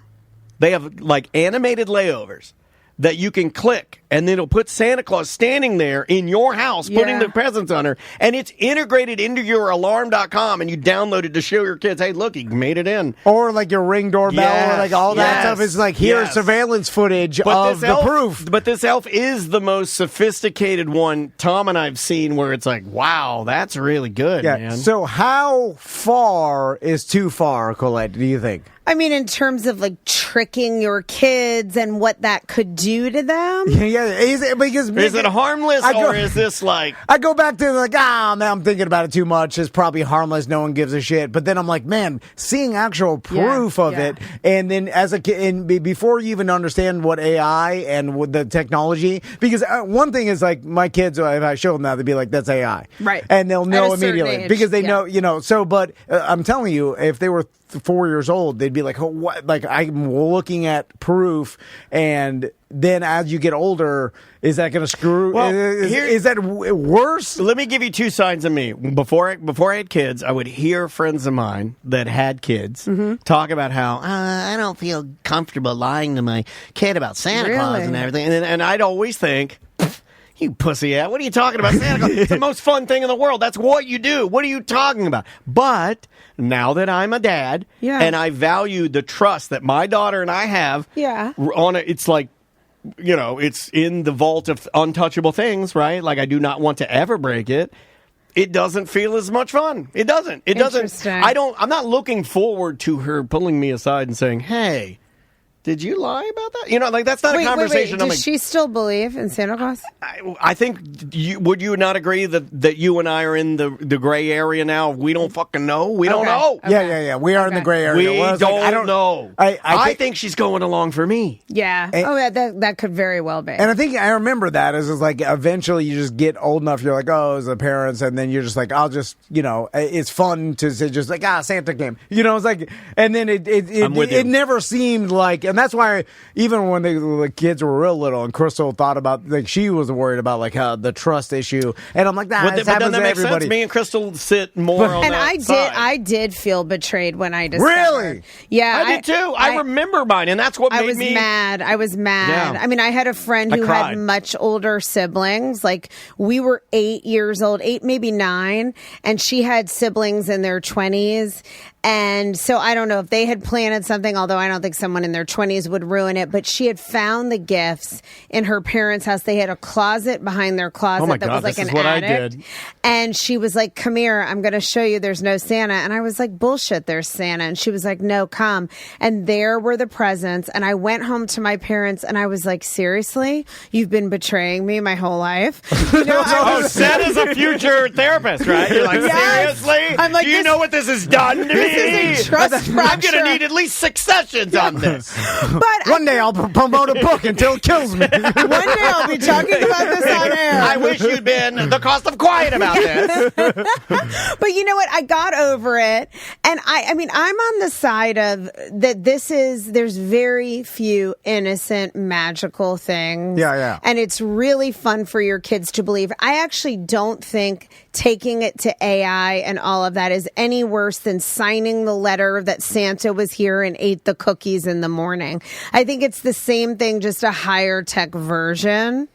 They have like animated layovers that you can click, and then it'll put Santa Claus standing there in your house, putting the presents on her, and it's integrated into your alarm.com, and you download it to show your kids, hey, look, he made it in. Or like your Ring doorbell, or like all that stuff is like, here's surveillance footage of the proof. But this elf is the most sophisticated one Tom and I've seen where it's like, wow, that's really good, man. So how far is too far, Colette, do you think? I mean, in terms of like tricking your kids and what that could do to them. Is it harmless, or is this like? I go back to like, man, I'm thinking about it too much. It's probably harmless. No one gives a shit. But then I'm like, man, seeing actual proof of it, and then as a kid, and before you even understand what AI and what the technology, because one thing is like my kids, if I show them that, they'd be like, that's AI, right? And they'll know immediately because they know, So, but I'm telling you, if they were 4 years old, they'd be like, oh, what? Like, I'm looking at proof, and then as you get older, is that going to screw? Well, is that worse? Let me give you two sides of me. Before I had kids, I would hear friends of mine that had kids talk about how I don't feel comfortable lying to my kid about Santa Claus and everything, and I'd always think, you pussy ass, what are you talking about? Santa Claus, it's the most fun thing in the world. That's what you do. What are you talking about? But now that I'm a dad, and I value the trust that my daughter and I have, it's like, it's in the vault of untouchable things, right? Like, I do not want to ever break it. It doesn't feel as much fun. It doesn't. I'm not looking forward to her pulling me aside and saying, hey, did you lie about that? That's not a conversation. Does she still believe in Santa Claus? I think, would you not agree that you and I are in the gray area now? We don't fucking know. We don't know. Okay. Yeah. We are in the gray area. We don't know. I think she's going along for me. Yeah. That could very well be. And I think I remember that as like eventually you just get old enough, you're like, oh, as a parents, and then you're just like, I'll just, it's fun to say just like, Santa came. It's like, and then it never seemed like. And that's why even when the kids were real little and Crystal thought about, like, she was worried about like how the trust issue, and I'm like, this happens to everybody. Sense? Me and Crystal sit more on that side. I did feel betrayed when I discovered. Really? Yeah, I did too. I remember mine, and that's what made me mad. I was mad. Yeah. I mean, I had a friend who had much older siblings. Like, we were 8 years old, 8 maybe 9, and she had siblings in their 20s. And so I don't know if they had planted something, although I don't think someone in their 20s would ruin it. But she had found the gifts in her parents' house. They had a closet behind their closet that was like an attic. I did. And she was like, come here, I'm going to show you there's no Santa. And I was like, bullshit, there's Santa. And she was like, no, come. And there were the presents. And I went home to my parents and I was like, seriously? You've been betraying me my whole life? Santa's a future therapist, right? You're like, seriously? I'm like, do you know what this has done to me? This is a trust fracture. I'm going to need at least 6 sessions on this. But one day I'll promote a book until it kills me. One day I'll be talking about this on air. I wish you'd been the cost of quiet about this. But you know what? I got over it. And I mean, I'm on the side of that there's very few innocent, magical things. Yeah. And it's really fun for your kids to believe. I actually don't think taking it to AI and all of that is any worse than signing explaining the letter that Santa was here and ate the cookies in the morning. I think it's the same thing, just a higher tech version.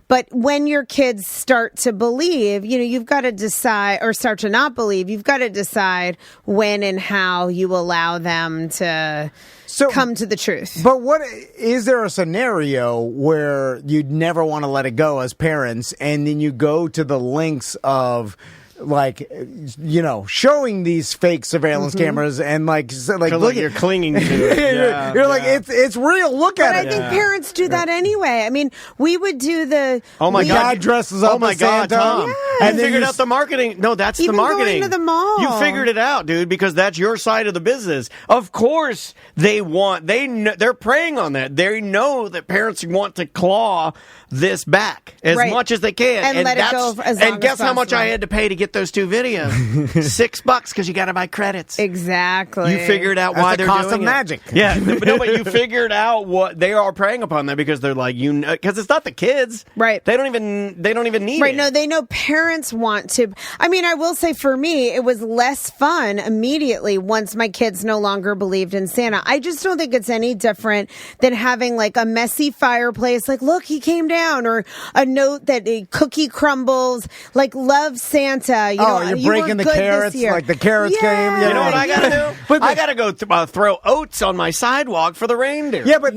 But when your kids start to believe, you've got to decide, or start to not believe, you've got to decide when and how you allow them to come to the truth. But what is there a scenario where you'd never want to let it go as parents, and then you go to the lengths of showing these fake surveillance cameras and look, you're clinging to it. Yeah, you're like, it's real. Look at it. But I think parents do that anyway. I mean, we would do the God dresses up as Santa. Tom. Yes. And figured out the marketing. No, that's Even the marketing. going to the mall. You figured it out, dude, because that's your side of the business. Of course, they're preying on that. They know that parents want to claw this back as much as they can, and let it go as long and guess as how much possible. I had to pay to get those 2 videos? $6 because you got to buy credits. Exactly. You figured out why they're cost doing of it. magic. Yeah, but you figured out what they are preying upon that, because they're like, because it's not the kids, right? They don't even need right. it. No, they know parents want to. I mean, I will say for me, it was less fun immediately once my kids no longer believed in Santa. I just don't think it's any different than having like a messy fireplace, like, look, he came down, or a note that a cookie crumbles, like, love Santa. You're breaking the carrots, like the carrots came. You know what I gotta do? I gotta go throw oats on my sidewalk for the reindeer. Yeah, but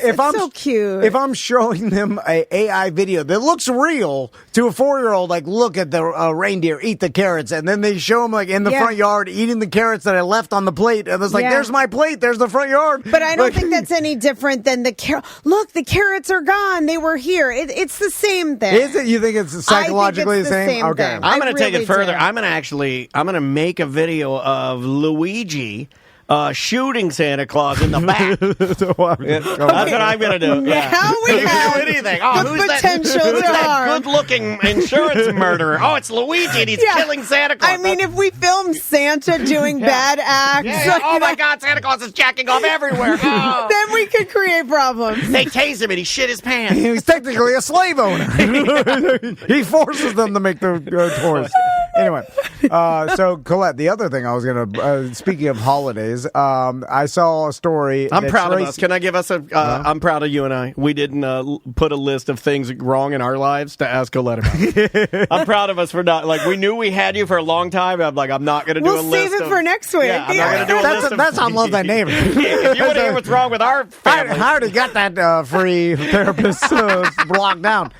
if I'm so cute, if I'm showing them a AI video that looks real to a 4-year-old, like, look at the reindeer eat the carrots, and then they show them like in the front yard eating the carrots that I left on the plate, and it's like, there's my plate, there's the front yard. But I don't think that's any different than look, the carrots are gone, they were here. It's the same thing. Is it? You think it's psychologically the same okay. thing. I'm going to take really it further. do. I'm going to make a video of Luigi shooting Santa Claus in the back. That's what I'm going to do. Now we have anything. the potential who's to that harm. good-looking insurance murderer? Oh, it's Luigi, and he's killing Santa Claus. I mean, if we filmed Santa doing bad acts, oh my God, Santa Claus is jacking off everywhere. Oh. then we could create problems. They tase him, and he shit his pants. He's technically a slave owner. He forces them to make the toys. Anyway, so Colette, the other thing I was going to, speaking of holidays, I saw a story. I'm proud of us. Can I give us a? I'm proud of you and I. We didn't put a list of things wrong in our lives to ask Colette about. I'm proud of us for not, like, we knew we had you for a long time. I'm like, I'm not going to do a list. We'll save it for next week. Yeah, I'm not going to do a list of. That's how I love that name. If you want to hear what's wrong with our family, I already got that free therapist blocked down.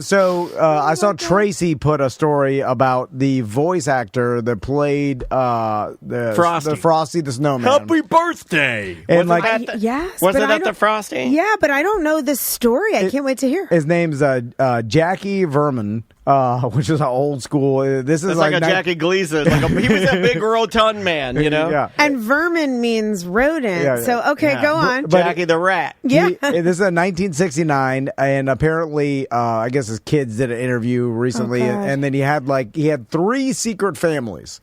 So I saw Tracy put a story about the voice actor that played the Frosty the Snowman. Happy birthday! And wasn't that the Frosty? Yeah, but I don't know this story. I can't wait to hear. His name's Jackie Verman. Which is an old school. This is it's like a Jackie Gleason. He was that big rotund man, you know. Yeah. And vermin means rodent. Yeah. So go on. But Jackie the rat. Yeah. This is a 1969, and apparently, I guess his kids did an interview recently, and then he had 3 secret families,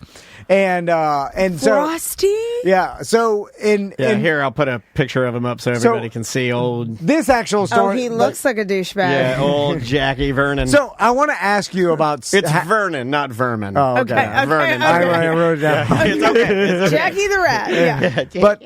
and Frosty. So yeah. So here I'll put a picture of him up so everybody can see old. This actual story. Oh, he looks like a douchebag. Yeah, old Jackie Vernon. So I want to ask you about. It's Vernon, not Vermin. Oh, okay. Yeah, Vernon. I wrote it down. It's okay. Jackie the rat. Yeah. But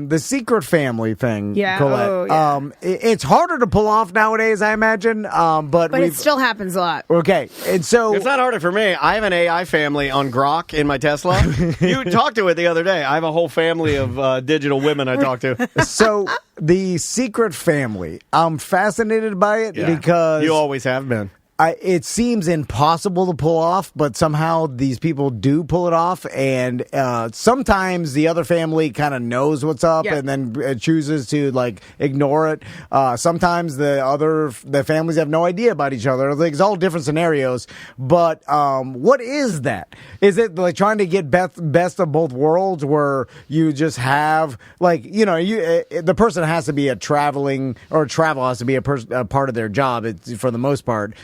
the secret family thing, Colette. Oh, yeah. It's harder to pull off nowadays, I imagine. But it still happens a lot. Okay, and so it's not harder for me. I have an AI family on Grok in my Tesla. You talked to it the other day. I have a whole family of digital women I talk to. So the secret family, I'm fascinated by it because you always have been. It seems impossible to pull off, but somehow these people do pull it off, and sometimes the other family kind of knows what's up and then chooses to ignore it. Sometimes the families have no idea about each other. It's all different scenarios. But what is that? Is it like trying to get best of both worlds, where you just have the person has to be travel has to be a part of their job for the most part.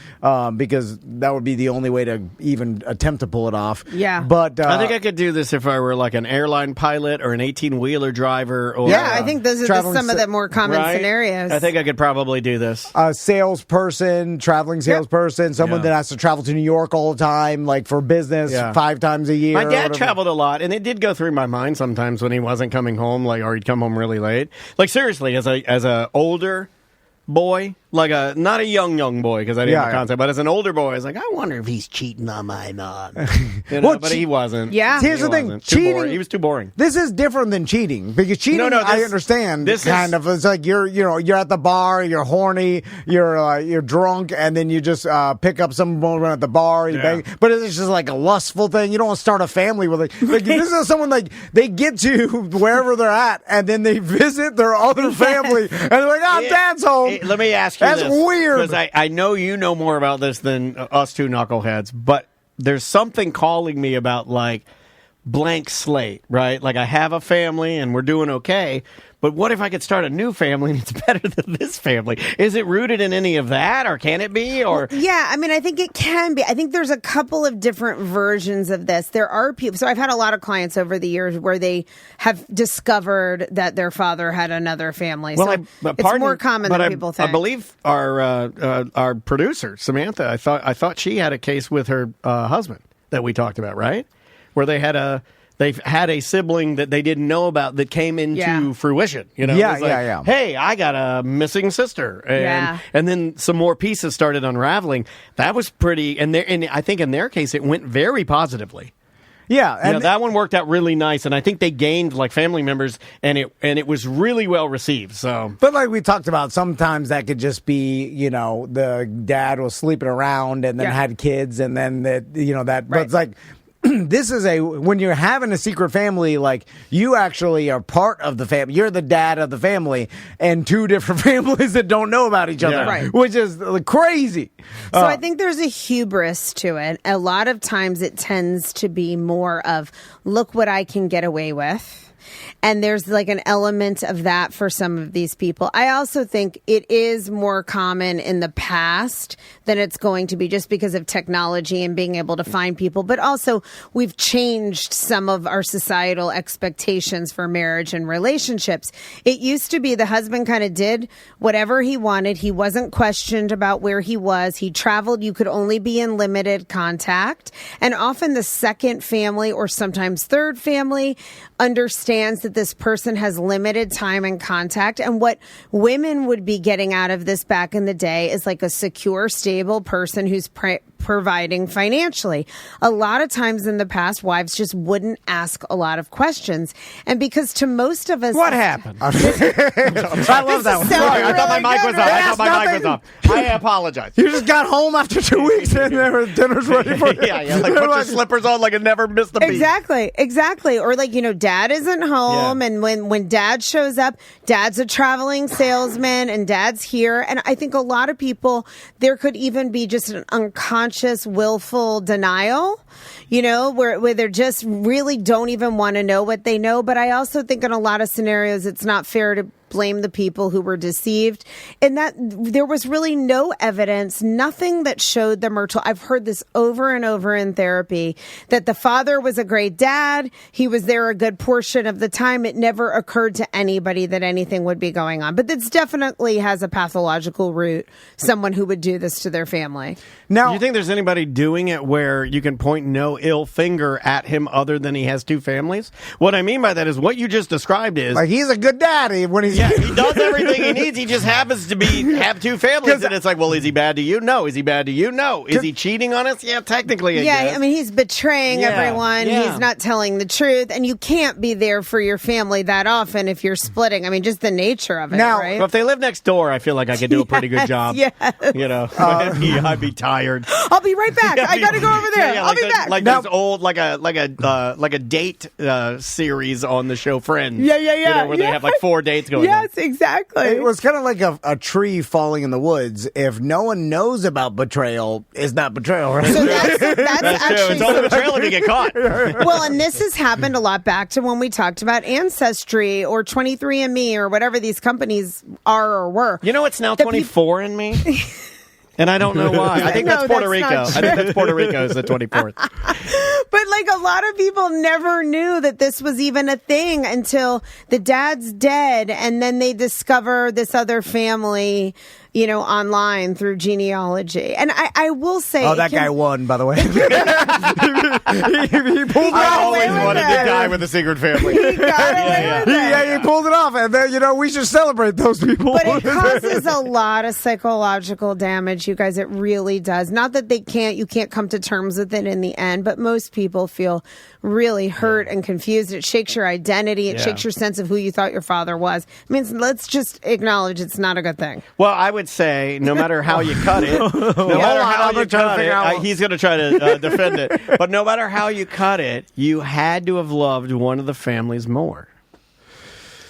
because that would be the only way to even attempt to pull it off. Yeah. But I think I could do this if I were like an airline pilot or an 18-wheeler driver. Or, I think those are just some of the more common right? scenarios. I think I could probably do this. a salesperson, traveling salesperson, someone that has to travel to New York all the time, like for business 5 times a year. My dad traveled a lot, and it did go through my mind sometimes when he wasn't coming home, like, or he'd come home really late. Like, seriously, as a older boy, like not a young boy, because I didn't have a concept, but as an older boy, I was like, I wonder if he's cheating on my mom. But he wasn't. Yeah. Here's the thing, cheating. He was too boring. This is different than cheating, because cheating, I understand. This kind of, it's like you're at the bar, you're horny, you're drunk, and then you just pick up someone at the bar, you bang. But it's just like a lustful thing. You don't want to start a family with it. Like this is someone like they get to wherever they're at, and then they visit their other family, and they're like, "Oh, Dad's home." Let me ask you. That's weird. Because I know you know more about this than us two knuckleheads, but there's something calling me about, like, blank slate, right? Like, I have a family and we're doing okay, but what if I could start a new family and it's better than this family? Is it rooted in any of that, or can it be? Or yeah, I mean, I think it can be. I think there's a couple of different versions of this. There are people. So I've had a lot of clients over the years where they have discovered that their father had another family. Well, so it's more common than people think. I believe our producer Samantha. I thought she had a case with her husband that we talked about, right? Where they've had a sibling that they didn't know about that came into fruition. You know, Hey, I got a missing sister, and then some more pieces started unraveling. That was pretty, and I think in their case it went very positively. Yeah, and that one worked out really nice, and I think they gained like family members, and it was really well received. So, but like we talked about, sometimes that could just be, the dad was sleeping around and then had kids, and then that that. But it's like. This is when you're having a secret family, like, you actually are part of the family. You're the dad of the family, and 2 different families that don't know about each other, which is crazy. So I think there's a hubris to it. A lot of times it tends to be more of, look what I can get away with. And there's like an element of that for some of these people. I also think it is more common in the past than it's going to be, just because of technology and being able to find people. But also, we've changed some of our societal expectations for marriage and relationships. It used to be the husband kind of did whatever he wanted. He wasn't questioned about where he was. He traveled. You could only be in limited contact. And often the second family, or sometimes third family, understands that this person has limited time and contact. And what women would be getting out of this back in the day is like a secure, stable person who's providing financially. A lot of times in the past, wives just wouldn't ask a lot of questions. And because to most of us... What happened? I love that one. Sorry, I thought my mic was off. I thought my mic was off. I apologize. You just got home after 2 weeks and dinner's ready for you. Yeah, like put your slippers on like it never missed a beat. Exactly. Or like, dad isn't home, and when dad shows up, dad's a traveling salesman and dad's here. And I think a lot of people, there could even be just an unconscious, willful denial, where they just really don't even want to know what they know. But I also think in a lot of scenarios, it's not fair to blame the people who were deceived, and that there was really no evidence, nothing that showed them or told. I've heard this over and over in therapy, that the father was a great dad. He was there a good portion of the time. It never occurred to anybody that anything would be going on. But this definitely has a pathological root, someone who would do this to their family. Now, do you think there's anybody doing it where you can point no ill finger at him other than he has 2 families? What I mean by that is what you just described is... like, he's a good daddy when he's... he does everything he needs. He just happens to have 2 families, and it's like, well, is he bad to you? No. Is he bad to you? No. Is he cheating on us? Yeah, technically, I guess. I mean, he's betraying everyone. Yeah. He's not telling the truth, and you can't be there for your family that often if you're splitting. I mean, just the nature of it, right? Well, if they live next door, I feel like I could do a pretty good job. Yes. I'd be tired. I'll be right back. I got to go over there. I'll be back. Like those old, like a date series on the show Friends. Yeah. Where they have like 4 dates going on. Yes, exactly. It was kind of like a tree falling in the woods. If no one knows about betrayal, it's not betrayal, right? So that's actually true. It's only betrayal if you get caught. Well, and this has happened a lot back to when we talked about Ancestry or 23andMe or whatever these companies are or were. It's now 24andMe. And I don't know why. I think No, that's Puerto that's Rico. not I think that's Puerto Rico is the 24th. But like a lot of people never knew that this was even a thing until the dad's dead, and then they discover this other family, you know, online through genealogy. And I will say, Oh, that guy won, by the way. he pulled got I off. always away with wanted it. to die with a secret family. He got away with it. He pulled it off, and then we should celebrate those people. But it causes a lot of psychological damage, you guys. It really does. Not that you can't come to terms with it in the end, but most people feel really hurt and confused. It shakes your identity. It shakes your sense of who you thought your father was. I mean, let's just acknowledge it's not a good thing. Well, I would say no matter how you cut it, no matter how you cut it, he's going to try to defend it. But no matter how you cut it, you had to have loved one of the families more.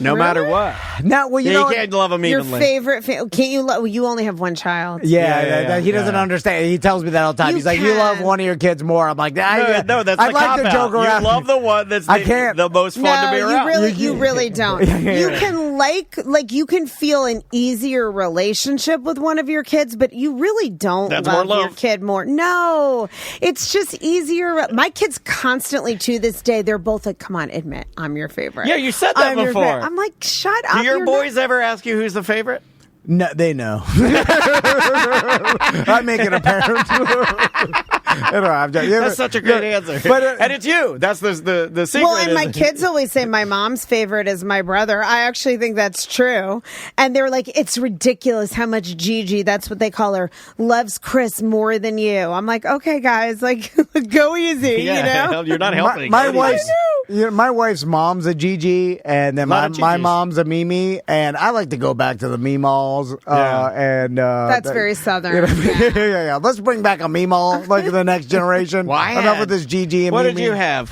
No matter what. Now, well, you can't love them Your evenly. favorite can't you love? You only have one child. Yeah, he doesn't understand. He tells me that all the time. You He's like, you love can. one of your kids more. I'm like, No, that's I'd the like to joke around. You love the one that's the most fun to be around. You really don't. You can you can feel an easier relationship with one of your kids, but you really don't That's love more your love. kid more. No, it's just easier. My kids constantly to this day, they're both like, come on, admit I'm your favorite. Yeah, you said that I'm your before. favorite. I'm like, shut up. Do your you're boys ever ask you who's the favorite? No, they know. I make it apparent. That's such a great answer. But, and it's you. That's the secret. Well, and my kids always say my mom's favorite is my brother. I actually think that's true. And they're like, it's ridiculous how much Gigi, that's what they call her, loves Chris more than you. I'm like, okay, guys, like, go easy, you know? You're not helping. My wife's mom's a Gigi, and then my Gigis. mom's a Mimi, and I like to go back to the Meemaws. That's very Southern. Yeah. Let's bring back a Meemaw, like the next generation. Why? Enough with this Gigi and What Mimi. did you have?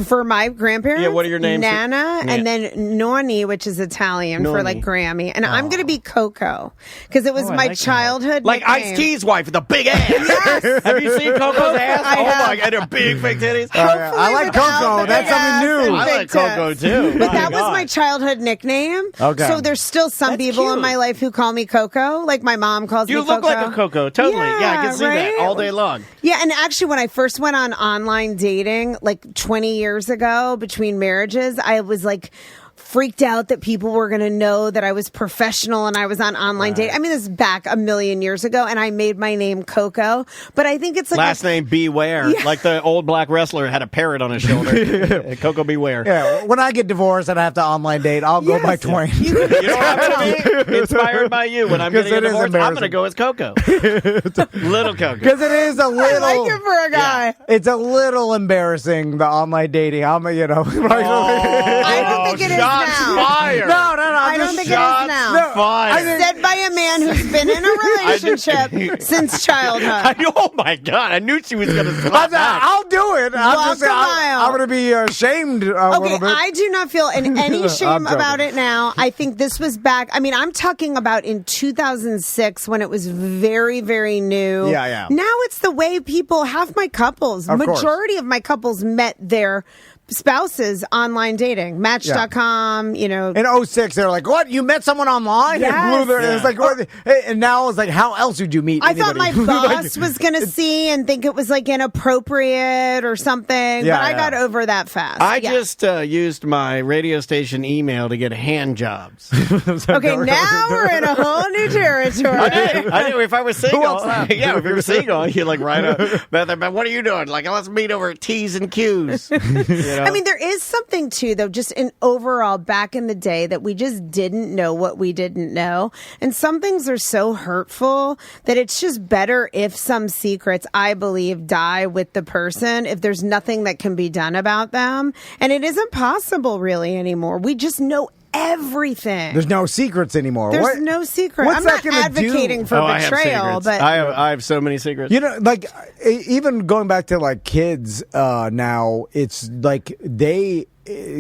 For my grandparents? Yeah, what are your names? Nana, and then Noni, which is Italian for like Grammy. And I'm going to be Coco, because it was my like childhood Like nickname. Ice-T's wife with the big ass. Yes. Have you seen Coco's ass? I Oh have. my God, her big fake titties. I like without Coco. the That's big something ass new. and I big like Coco tits. too. But that was God. my childhood nickname. Okay. So there's still some That's people in cute. my life who call me Coco. Like my mom calls me You Coco. look like a Coco, totally. Yeah, I can see right? that all day long. Yeah, and actually when I first went on online dating, like 20 years ago, between marriages, I was like freaked out that people were going to know that I was professional and I was on online dating. I mean, this is back a million years ago, and I made my name Coco. But I think it's like Last name Beware. Yeah. Like the old black wrestler had a parrot on his shoulder. Coco Beware. Yeah, when I get divorced and I have to online date, I'll go by Twain. You know what I'm going to be? Inspired by you. When I'm 'Cause getting a it is divorce, I'm going to embarrassing. go as Coco. Little Coco. Because it is a little. I like it for a guy. It's a little embarrassing, the online dating. I don't think it is shots now. fired. No. I don't think it is Shots now. fired. Said by a man who's been in a relationship since childhood. Oh my God! I knew she was going to slap back. I'll do it. Walk a mile. I'm going to be ashamed a little Okay, bit. I do not feel in any shame I'm joking. about it now. I think this was back. I mean, I'm talking about in 2006 when it was very, very new. Yeah. Now it's the way people, half my couples, Of course. majority of my couples met their spouses online dating. Match.com, you know. In 06, they were like, what? You met someone online? Yes. And blew their, It's like, what? And now it's like, how else would you meet I thought my anybody? boss was going to see and think it was like inappropriate or something, Yeah, but I yeah. got over that fast. I Yeah. just used my radio station email to get hand jobs. Okay, now we're in a whole new territory. I knew if I was single. else not? Yeah, if you were single, you'd like write up. But what are you doing? Like, let's meet over at T's and Q's. You know? I mean, there is something too, though, just in overall back in the day that we just didn't know what we didn't know. And some things are so hurtful that it's just better if some secrets, I believe, die with the person, if there's nothing that can be done about them. And it isn't possible really anymore. We just know everything. There's no secrets anymore. There's What- no secret. what's I'm that not gonna advocating do? for I have betrayal, secrets. but I have so many secrets. You know, like even going back to like kids now, it's like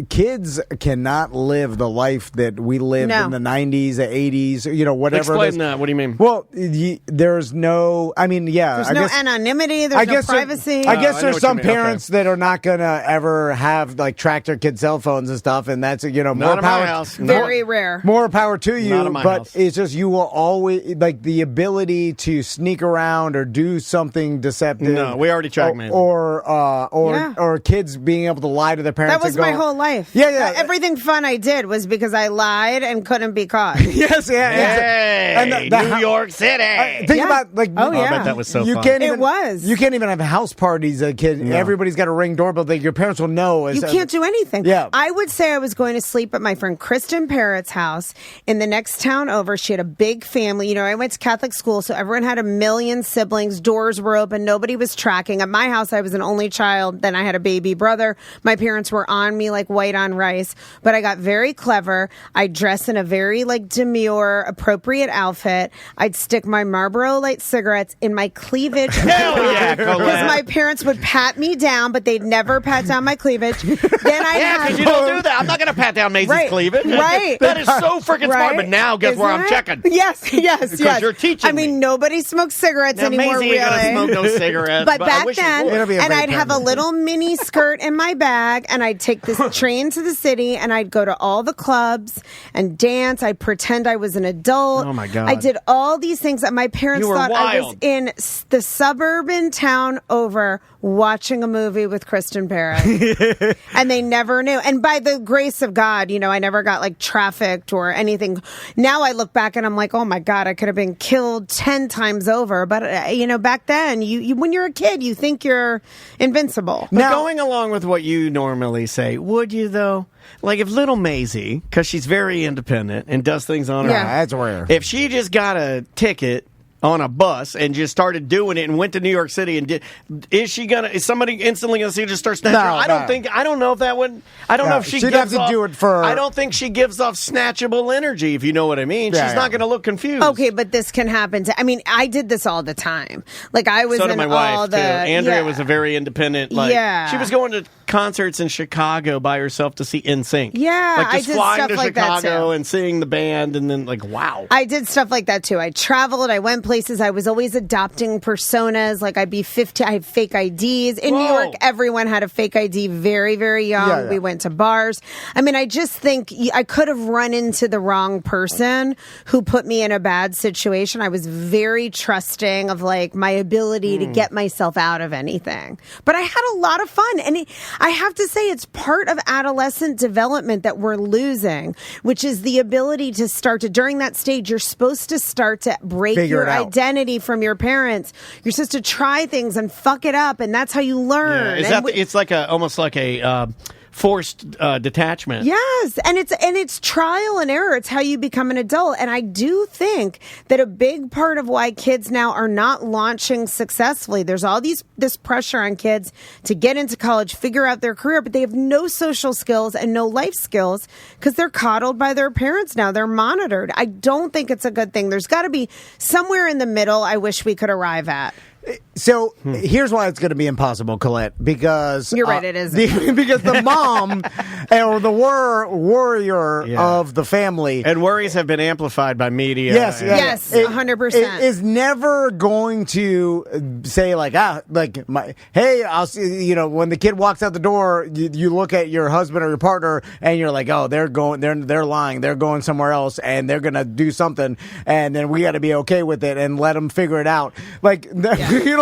kids cannot live the life that we lived in the 90s, the 80s, whatever. Explain that. What do you mean? Well, there's no, there's no anonymity, there's no privacy. I guess there's some parents that are not going to ever have, track their kids' cell phones and stuff, and that's, more not power. My house. Very rare. More power to you, not in my house. It's just you will always, the ability to sneak around or do something deceptive. No, we already tracked me. Or kids being able to lie to their parents. That was my whole life. Yeah. Everything fun I did was because I lied and couldn't be caught. Yes, Hey, New York City. Think about I bet that was so fun. You can't even have house parties as a kid. No. Everybody's got a Ring doorbell that your parents will know. You can't do anything. Yeah. I would say I was going to sleep at my friend Kristen Parrott's house in the next town over. She had a big family. I went to Catholic school, so everyone had a million siblings. Doors were open. Nobody was tracking. At my house, I was an only child. Then I had a baby brother. My parents were on me like white on rice. But I got very clever. I'd dress in a very demure, appropriate outfit. I'd stick my Marlboro Light cigarettes in my cleavage. Hell yeah, because my parents would pat me down, but they'd never pat down my cleavage. Then because you don't do that. I'm not going to pat down Maisie's cleavage. Right. That is so freaking smart. But now, guess where I'm checking? Yes. Because you're teaching me. Nobody smokes cigarettes anymore, Maisie ain't going to smoke no cigarettes. But back then, and I'd have a little mini skirt in my bag, and I'd take this train to the city, and I'd go to all the clubs and dance. I'd pretend I was an adult. Oh, my God. I did all these things that my parents thought I was in the suburban town over watching a movie with Kristen Parrott. And they never knew. And by the grace of God, I never got trafficked or anything. Now I look back and I'm like, oh my God, I could have been killed 10 times over. But, back then, you when you're a kid, you think you're invincible. But going along with what you normally say, would you though? If little Maisie, because she's very independent and does things on her own. That's rare. If she just got a ticket on a bus and just started doing it and went to New York City and is somebody instantly going to see her just start snatching? I don't know if that would. I don't know if she'd have to do it for. I don't think she gives off snatchable energy, if you know what I mean. She's not going to look confused. Okay, but this can happen I did this all the time. I was so did in my wife too. Andrea was a very independent. She was going to concerts in Chicago by herself to see NSYNC. Yeah, just flying to Chicago and seeing the band, and then wow. I did stuff like that too. I traveled. I went places. I was always adopting personas. I'd be 50. I had fake IDs in New York. Everyone had a fake ID very, very young. Yeah. We went to bars. I just think I could have run into the wrong person who put me in a bad situation. I was very trusting of my ability to get myself out of anything. But I had a lot of fun, and I have to say it's part of adolescent development that we're losing, which is the ability to start to, during that stage, you're supposed to start to break your identity from your parents. You're supposed to try things and fuck it up, and that's how you learn. Yeah. It's almost like a forced detachment. Yes, and it's trial and error. It's how you become an adult. And I do think that a big part of why kids now are not launching successfully, there's all this pressure on kids to get into college, figure out their career, but they have no social skills and no life skills because they're coddled by their parents now. They're monitored. I don't think it's a good thing. There's got to be somewhere in the middle I wish we could arrive at. So here's why it's going to be impossible, Colette, because you're right, it is because the mom or the warrior of the family, and worries have been amplified by media. Yes, 100% is never going to say hey, I'll see. When the kid walks out the door, you look at your husband or your partner, and you're like, oh, they're lying, they're going somewhere else, and they're going to do something, and then we got to be okay with it and let them figure it out.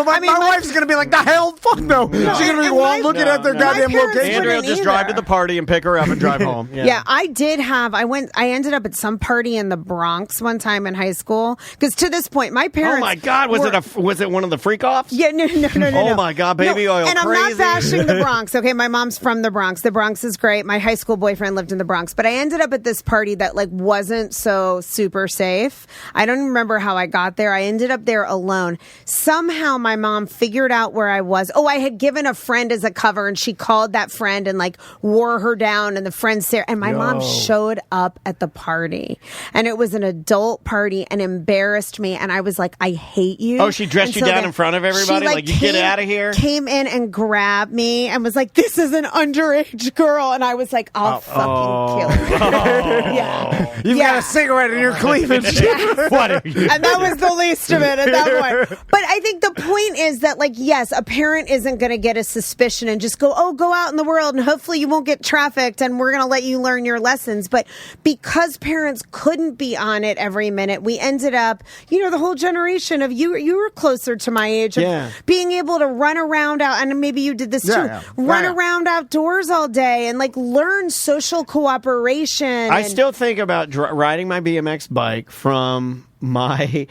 My wife's going to be like, the hell? Fuck no. She's going to be looking at their goddamn location. Andrea will just drive to the party and pick her up and drive home. Yeah, I did have, I ended up at some party in the Bronx one time in high school. Because to this point, my parents. Oh my God, was it one of the freak-offs? Yeah, no. Oh my God, baby oil and crazy. I'm not bashing the Bronx, okay? My mom's from the Bronx. The Bronx is great. My high school boyfriend lived in the Bronx. But I ended up at this party that wasn't so super safe. I don't remember how I got there. I ended up there alone. Somehow my my mom figured out where I was. Oh, I had given a friend as a cover, and she called that friend and like wore her down, and the friend Sarah, and my mom showed up at the party, and it was an adult party, and embarrassed me, and I was like, I hate you. Oh, she dressed you down in front of everybody? Like you get out of here? Came in and grabbed me and was like, this is an underage girl. And I was like, I'll fucking kill her. Yeah. You've got a cigarette in your cleavage. What are you? And that was the least of it at that point. But I think the point is that, like, yes, a parent isn't going to get a suspicion and just go out in the world and hopefully you won't get trafficked and we're going to let you learn your lessons. But because parents couldn't be on it every minute, we ended up, the whole generation of you were closer to my age of being able to run around out, and maybe you did this too, run around outdoors all day and like learn social cooperation. I still think about riding my BMX bike from I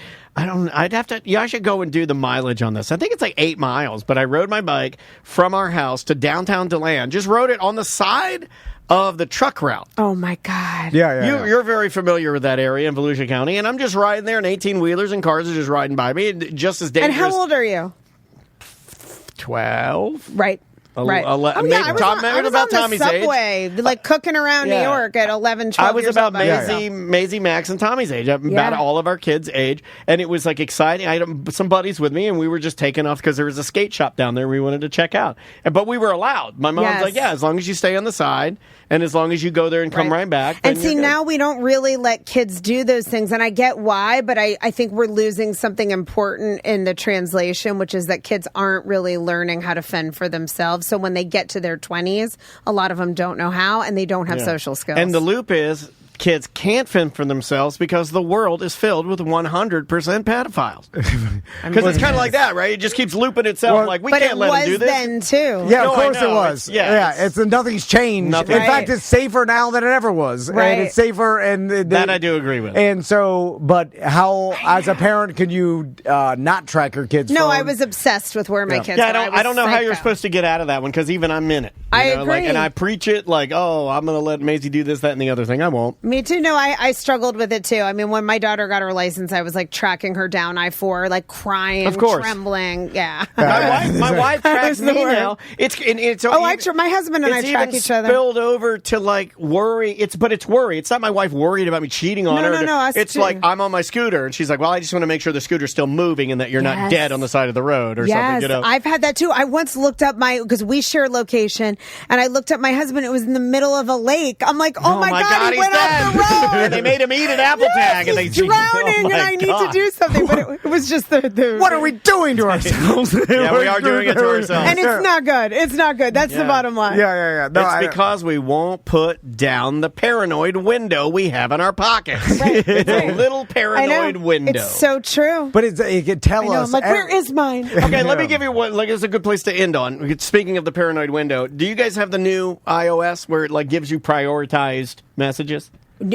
should go and do the mileage on this. I think it's like 8 miles, but I rode my bike from our house to downtown DeLand. Just rode it on the side of the truck route. Oh my God. Yeah. You're very familiar with that area in Volusia County, and I'm just riding there, and 18-wheelers and cars are just riding by me, just as dangerous. And how old are you? 12. Right. Right. I was about on the subway, like cooking around New York at 11, 12 I was years about old. Maisie, Max, and Tommy's age. About all of our kids' age. And it was like exciting. I had some buddies with me, and we were just taking off because there was a skate shop down there we wanted to check out. But we were allowed. My mom's like, as long as you stay on the side, and as long as you go there and come right back. And see, now we don't really let kids do those things. And I get why, but I think we're losing something important in the translation, which is that kids aren't really learning how to fend for themselves. So when they get to their 20s, a lot of them don't know how, and they don't have social skills. And the loop is, kids can't fend for themselves because the world is filled with 100% pedophiles. Because it's kind of like that, right? It just keeps looping itself. We can't let them do this. But it was then, too. Yeah, of course it was. It's nothing's changed. Nothing. In fact, it's safer now than it ever was. Right. And it's safer. And that I do agree with. And so, but how, as a parent, can you not track your kids' No, phone? I was obsessed with where my kids were. I don't know how you're supposed to get out of that one, because even I'm in it. I agree. And I preach it like, I'm going to let Maisie do this, that, and the other thing. I won't. Me too. No, I struggled with it too. I mean, when my daughter got her license, I was like tracking her down I-4, like crying, of course, trembling. Yeah. My wife tracks me now. My husband and I track each other. It's spilled over to like worry. It's worry. It's not my wife worried about me cheating on her. No. It's like I'm on my scooter, and she's like, "Well, I just want to make sure the scooter's still moving and that you're not dead on the side of the road or something." I've had that too. I once looked up because we share location, and I looked up my husband. It was in the middle of a lake. I'm like, oh my God, he went off the road. And they made him eat an apple tag, and he's drowning, and I need to do something. But it was just the what are we doing to ourselves? We are doing it to ourselves, and it's not good. It's not good. That's the bottom line. Yeah. No, it's because we won't put down the paranoid window we have in our pockets. It's a little paranoid window. It's so true. But it could tell us. I'm like, where is mine? Okay, let me give you one. Like, it's a good place to end on. Speaking of the paranoid window, do you guys have the new iOS where it like gives you prioritized messages?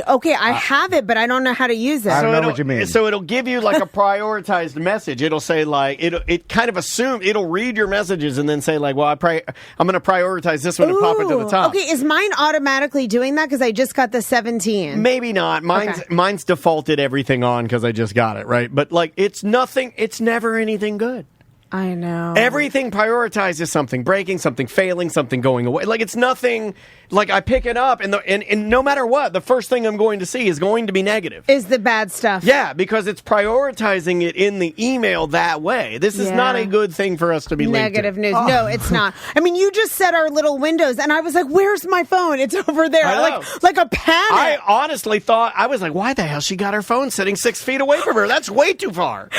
Okay, I have it, but I don't know how to use it. I don't know what you mean. So it'll give you like a prioritized message. It'll say like it kind of assumes it'll read your messages and then say like, well, I'm going to prioritize this one and pop it to the top. Okay, is mine automatically doing that because I just got the 17? Maybe not. Mine's defaulted everything on because I just got it, right? But like it's nothing. It's never anything good. I know. Everything prioritizes something breaking, something failing, something going away. Like it's nothing. Like I pick it up, and no matter what, the first thing I'm going to see is going to be negative. Is the bad stuff? Yeah, because it's prioritizing it in the email that way. This is not a good thing for us to be negative linked to. news. No, it's not. I mean, you just said our little windows, and I was like, "Where's my phone? It's over there." Like a panic. I honestly thought I was like, "Why the hell she got her phone sitting 6 feet away from her? That's way too far."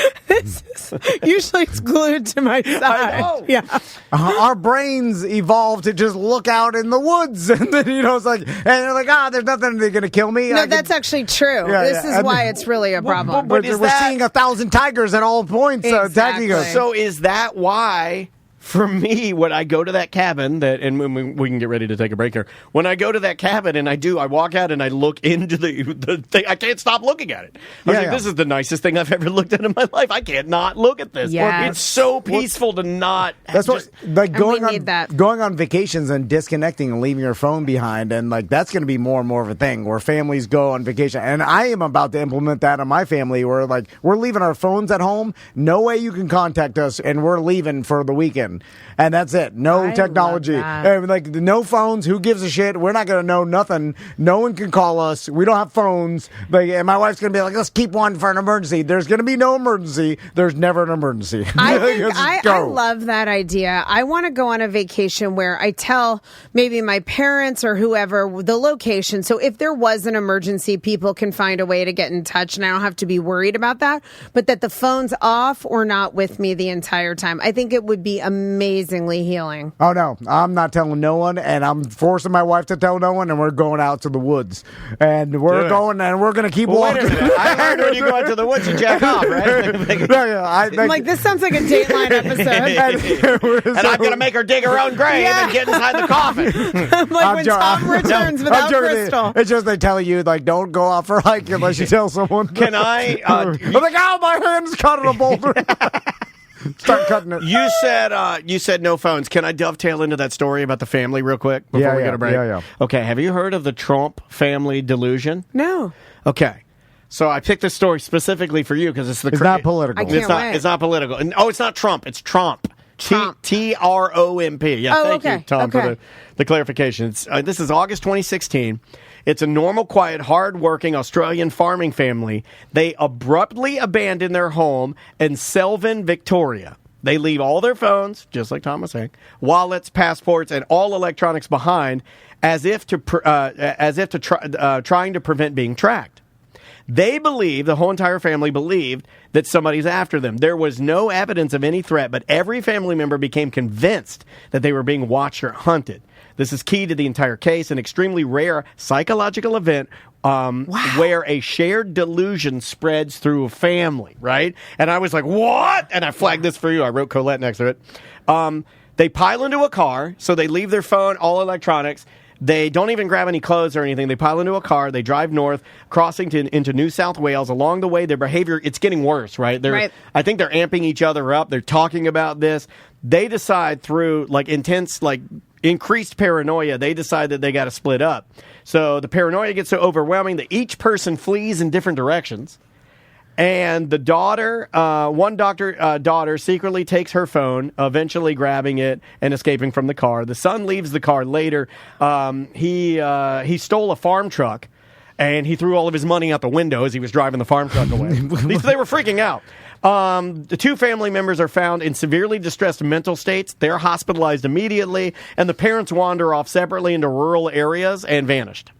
Usually it's glued to my side. I know. Yeah. Our brains evolved to just look out in the woods, and then it's like, and they're like, there's nothing they're gonna kill me. No, that's actually true. This is why it's really a problem. But we're seeing 1,000 tigers at all points. Exactly. So is that why for me, when I go to that cabin, and we can get ready to take a break here. When I go to that cabin, and I walk out and I look into the thing, I can't stop looking at it. I was like, this is the nicest thing I've ever looked at in my life. I can't not look at this. Yes. It's so peaceful to not. That's just, what going on vacations and disconnecting and leaving your phone behind, and like that's going to be more and more of a thing where families go on vacation. And I am about to implement that in my family, where like we're leaving our phones at home. No way you can contact us, and we're leaving for the weekend. And that's it. No technology. And like no phones. Who gives a shit? We're not going to know nothing. No one can call us. We don't have phones. Like, and my wife's going to be like, let's keep one for an emergency. There's going to be no emergency. There's never an emergency. I love that idea. I want to go on a vacation where I tell maybe my parents or whoever the location. So if there was an emergency, people can find a way to get in touch, and I don't have to be worried about that. But that the phone's off or not with me the entire time. I think it would be amazingly healing. Oh, no. I'm not telling no one, and I'm forcing my wife to tell no one, and we're going out to the woods. And we're going, and we're going to keep walking. Wait a minute. I heard when you go out to the woods, you jack off, right? I'm like, this sounds like a Dateline episode. And I'm going to make her dig her own grave and get inside the coffin. I'm like when Tom returns without Crystal. It's just they tell you, like, don't go out for a hike unless you tell someone. Can I? I'm like, oh, my hand's caught in a boulder. Start cutting it. You said no phones. Can I dovetail into that story about the family real quick before we go to break? Yeah. Okay, have you heard of the Trump family delusion? No. Okay. So I picked this story specifically for you because it's not political. I can't wait. It's not political. And, it's not Trump. It's Trump. Tromp. Yeah, thank you, Tom, for the clarification. This is August 2016. It's a normal, quiet, hard-working Australian farming family. They abruptly abandon their home in Selvin, Victoria. They leave all their phones, just like Tom was saying, wallets, passports, and all electronics behind, as if to trying to prevent being tracked. They believe, the whole entire family believed, that somebody's after them. There was no evidence of any threat, but every family member became convinced that they were being watched or hunted. This is key to the entire case, an extremely rare psychological event where a shared delusion spreads through a family, right? And I was like, what? And I flagged this for you. I wrote Colette next to it. They pile into a car, so they leave their phone, all electronics. They don't even grab any clothes or anything. They pile into a car. They drive north, crossing into New South Wales. Along the way, their behavior, it's getting worse, right? Right. I think they're amping each other up. They're talking about this. They decide through intense, increased paranoia, they decide that they got to split up. So the paranoia gets so overwhelming that each person flees in different directions. And the daughter, daughter secretly takes her phone, eventually grabbing it and escaping from the car. The son leaves the car later. He stole a farm truck, and he threw all of his money out the window as he was driving the farm truck away. They were freaking out. The two family members are found in severely distressed mental states. They're hospitalized immediately, and the parents wander off separately into rural areas and vanished.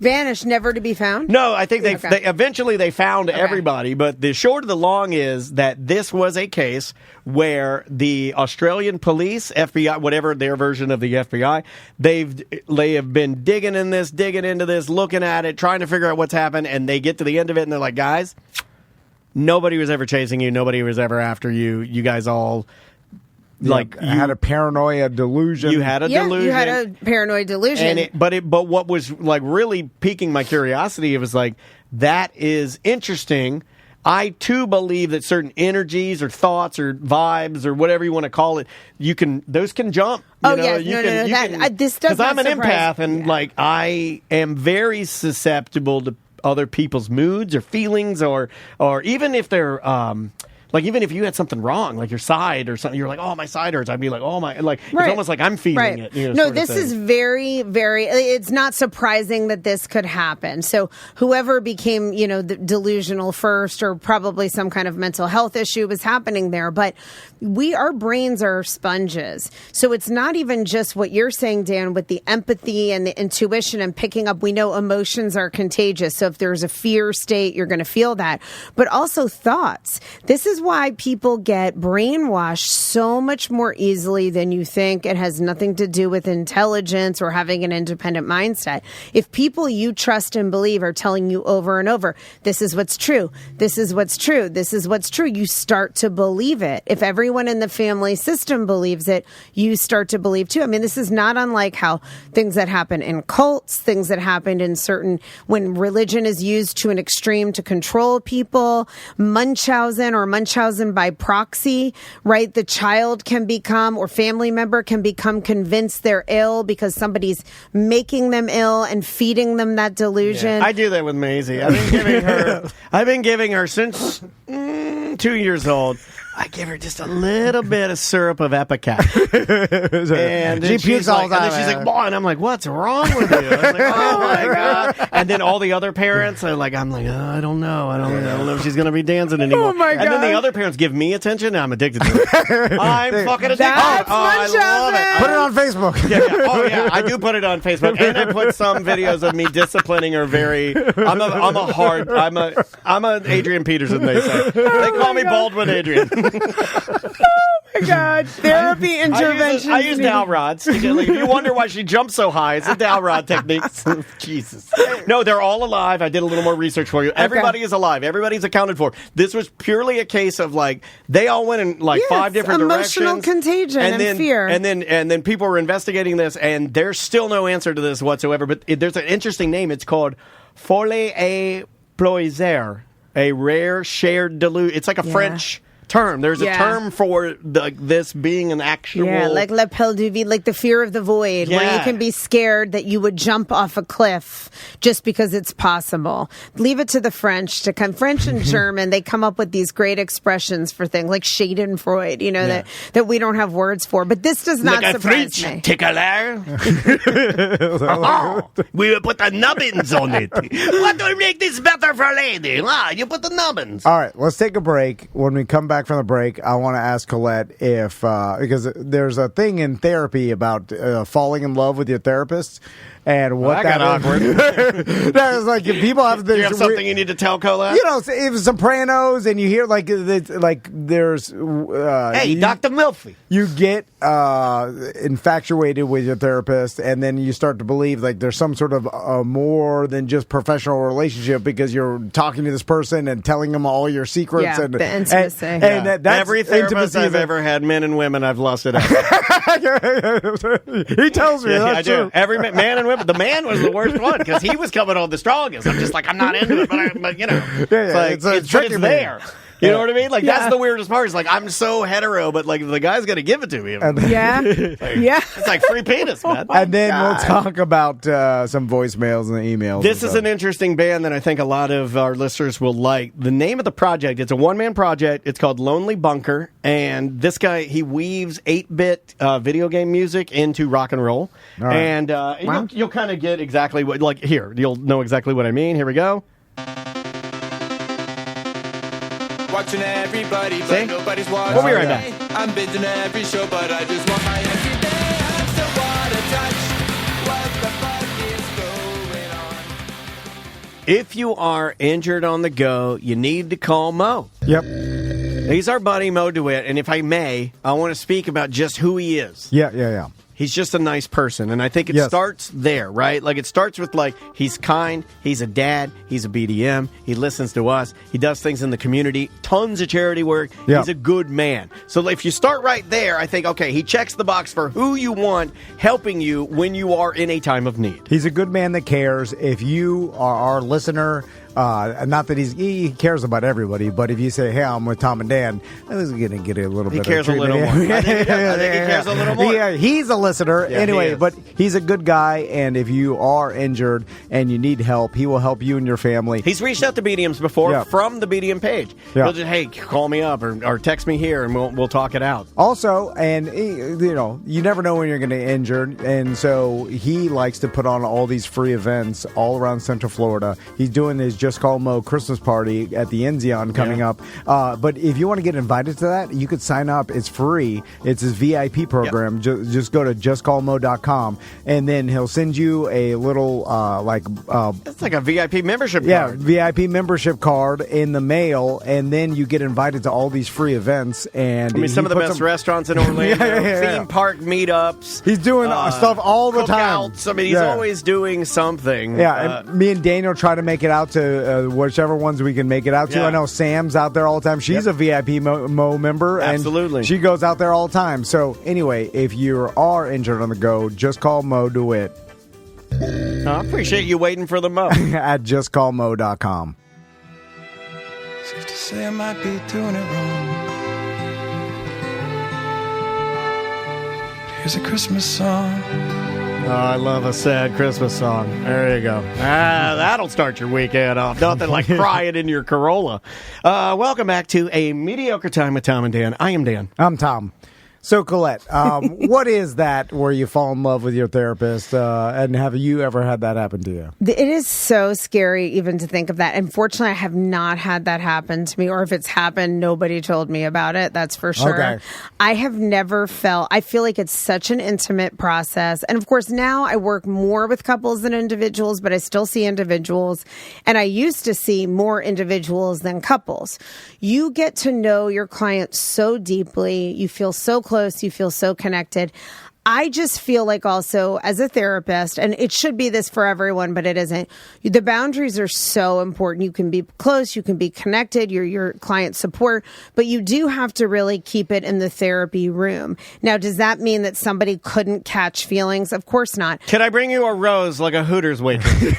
Vanished, never to be found? No, I think they eventually found everybody, but the short of the long is that this was a case where the Australian police, FBI, whatever their version of the FBI, they have been digging into this, looking at it, trying to figure out what's happened, and they get to the end of it and they're like, guys, nobody was ever chasing you, nobody was ever after you. You guys all you had a paranoia delusion. You had a delusion. You had a paranoid delusion. But what was really piquing my curiosity, it was that is interesting. I too believe that certain energies or thoughts or vibes or whatever you want to call it, those can jump. This does. Because I'm an empath and I am very susceptible to other people's moods or feelings or even if they're even if you had something wrong, like your side or something, you're like, oh, my side hurts. I'd be like, oh, my, it's almost like I'm feeling it. No, this is very, very, it's not surprising that this could happen. So whoever became, delusional first or probably some kind of mental health issue was happening there. But our brains are sponges. So it's not even just what you're saying, Dan, with the empathy and the intuition and picking up. We know emotions are contagious. So if there's a fear state, you're going to feel that. But also thoughts. This is is why people get brainwashed so much more easily than you think. It has nothing to do with intelligence or having an independent mindset. If people you trust and believe are telling you over and over, this is what's true, this is what's true, this is what's true, you start to believe it. If everyone in the family system believes it, you start to believe too. I mean, this is not unlike how things that happen in cults, things that happened in certain, when religion is used to an extreme to control people, Munchausen by proxy, right? The child can become, or family member can become convinced they're ill because somebody's making them ill and feeding them that delusion. Yeah, I do that with Maisie. I've been giving her since 2 years old. I give her just a little bit of syrup of Epicat. And then she's like, "Boy," and I'm like, "What's wrong with you?" I was like, "Oh my God." And then all the other parents are like, I'm like, "Oh, I don't know. I don't know if she's going to be dancing anymore." Oh my God. And then the other parents give me attention, and I'm addicted to it. I'm fucking addicted. That's I love it. Put it on Facebook. Yeah. Oh yeah, I do put it on Facebook, and I put some videos of me disciplining her. I'm a Adrian Peterson. They say they call me Baldwin Adrian. Oh my God. Therapy intervention. I use dowel rods. If you wonder why she jumps so high, it's a dowel rod technique. Jesus. No, they're all alive. I did a little more research for you. Everybody is alive. Everybody's accounted for. This was purely a case of like they all went in like 5 different directions. Emotional contagion and fear. And then people were investigating this, and there's still no answer to this whatsoever. But there's an interesting name. It's called folie à ploiser, a rare shared delusion. It's like a French term. There's a term for this being an actual... Yeah, like la pelle du vide, like the fear of the void, where you can be scared that you would jump off a cliff just because it's possible. Leave it to the French to come. French and German, they come up with these great expressions for things like Schadenfreude, that we don't have words for. But this does not surprise me. Tickler. We will put the nubbins on it. What will make this better for a lady? You put the nubbins. All right, let's take a break. When we come back from the break, I want to ask Colette if, because there's a thing in therapy about falling in love with your therapist. And what that got awkward. That is like, if people have this. You have something you need to tell Colette? You know, if Sopranos and you hear there's. Hey, Dr. Milfy. You get infatuated with your therapist, and then you start to believe like there's some sort of more than just professional relationship because you're talking to this person and telling them all your secrets. Yeah, and the intimacy. And that's every therapist I've ever had, men and women, I've lost it. He tells me that's I do. true. Every man and women. The man was the worst one because he was coming on the strongest. I'm just like, I'm not into it, but you know, it's there. You know what I mean? Like, that's the weirdest part. It's like, I'm so hetero, but like, the guy's going to give it to me. It's like free penis, man. And then we'll talk about some voicemails and the emails. This is an interesting band that I think a lot of our listeners will like. The name of the project, it's a one-man project. It's called Lonely Bunker. And this guy, he weaves 8-bit video game music into rock and roll. Right. And you'll kind of get exactly what, like, here, you'll know exactly what I mean. Here we go. Watching everybody, but nobody's watching. We'll be right back. I'm binging every show, but I just want my every day. I still want to touch what the fuck is going on. If you are injured on the go, you need to call Mo. Yep. He's our buddy, Mo DeWitt, and if I may, I want to speak about just who he is. Yeah. He's just a nice person, and I think it starts there, right? Like, it starts with, like, he's kind, he's a dad, he's a BDM, he listens to us, he does things in the community, tons of charity work, he's a good man. So if you start right there, I think, okay, he checks the box for who you want helping you when you are in a time of need. He's a good man that cares. If you are our listener, not that he cares about everybody, but if you say, hey, I'm with Tom and Dan, he's going to get a little bit of treatment. He cares a little more. I think he cares a little more. He's a listener. Anyway, but he's a good guy, and if you are injured and you need help, he will help you and your family. He's reached out to BDMs before from the BDM page. He'll just, hey, call me up or text me here, and we'll talk it out. Also, and you never know when you're going to get injured, and so he likes to put on all these free events all around Central Florida. He's doing his Just Call Mo Christmas party at the Enzion coming up. But if you want to get invited to that, you could sign up. It's free. It's his VIP program. Just go to justcallmo.com, and then he'll send you a little it's like a VIP membership card. VIP membership card in the mail, and then you get invited to all these free events. And I mean, some of the best restaurants in Orlando, theme park meetups. He's doing stuff all the time. I mean, he's always doing something. Yeah, and me and Daniel try to make it out to whichever ones we can make it out to. I know Sam's out there all the time. She's a VIP Mo member. Absolutely. And she goes out there all the time. So anyway, if you are injured on the go, just call Mo Do It. I appreciate you waiting for the Mo. At justcallmo.com. Safe to say I might be doing it wrong. Here's a Christmas song. Oh, I love a sad Christmas song. There you go. That'll start your weekend off. Nothing like crying in your Corolla. Welcome back to A Mediocre Time with Tom and Dan. I am Dan. I'm Tom. So, Colette, what is that where you fall in love with your therapist, and have you ever had that happen to you? It is so scary even to think of that. Unfortunately, I have not had that happen to me, or if it's happened, nobody told me about it. That's for sure. Okay. I have never I feel like it's such an intimate process. And of course, now I work more with couples than individuals, but I still see individuals. And I used to see more individuals than couples. You get to know your client so deeply. You feel so close. You feel so connected. I just feel like also as a therapist, and it should be this for everyone, but it isn't. The boundaries are so important. You can be close, you can be connected, you're your client support, but you do have to really keep it in the therapy room. Now, does that mean that somebody couldn't catch feelings? Of course not. Can I bring you a rose like a Hooters waitress?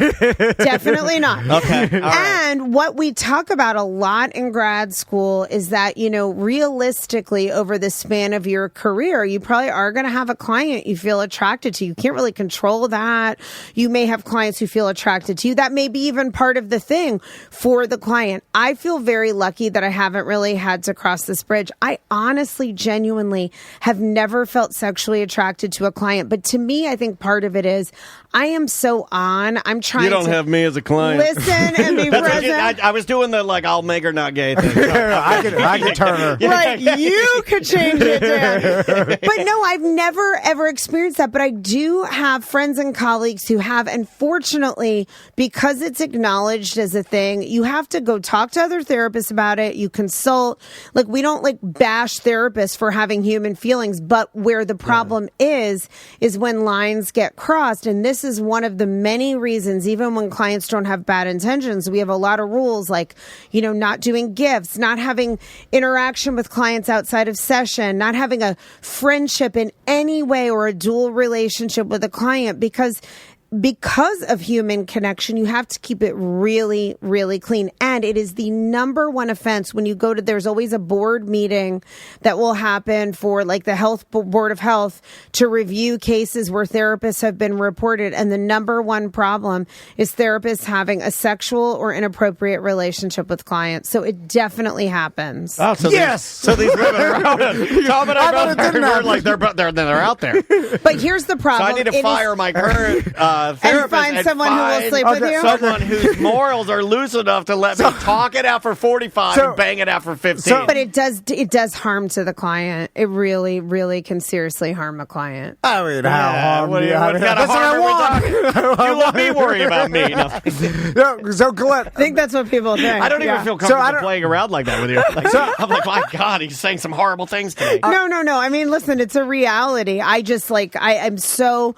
Definitely not. Okay. All right. And what we talk about a lot in grad school is that, realistically over the span of your career, you probably are going to have a client you feel attracted to. You can't really control that. You may have clients who feel attracted to you. That may be even part of the thing for the client. I feel very lucky that I haven't really had to cross this bridge. I honestly, genuinely have never felt sexually attracted to a client. But to me, I think part of it is I am so on. I'm trying to... You don't have me as a client. Listen and be present. I was doing the, I'll make her not gay thing. I could turn her. Right, you could change it, Dan. But no, I've never, ever experienced that. But I do have friends and colleagues who have. And fortunately, because it's acknowledged as a thing, you have to go talk to other therapists about it. You consult. We don't, bash therapists for having human feelings. But where the problem is when lines get crossed. And this is one of the many reasons, even when clients don't have bad intentions, we have a lot of rules not doing gifts, not having interaction with clients outside of session, not having a friendship in any way or a dual relationship with a client because of human connection, you have to keep it really, really clean. And it is the number one offense when you go to, there's always a board meeting that will happen for the health board of health to review cases where therapists have been reported. And the number one problem is therapists having a sexual or inappropriate relationship with clients. So it definitely happens. Oh, so yes. So these women are out. Tom and I both they're out there. But here's the problem. So I need to fire my current and find someone who will sleep with you. Someone whose morals are loose enough to let me talk it out for 45 and bang it out for 15. But it does harm to the client. It really, really can seriously harm a client. I mean, how harm? What kind of harm are we talking? You let me worry about me. No, so Colette, I think that's what people think. I don't even feel comfortable playing around like that with you. I'm like, my God, he's saying some horrible things today. No. I mean, listen, it's a reality. I just I'm so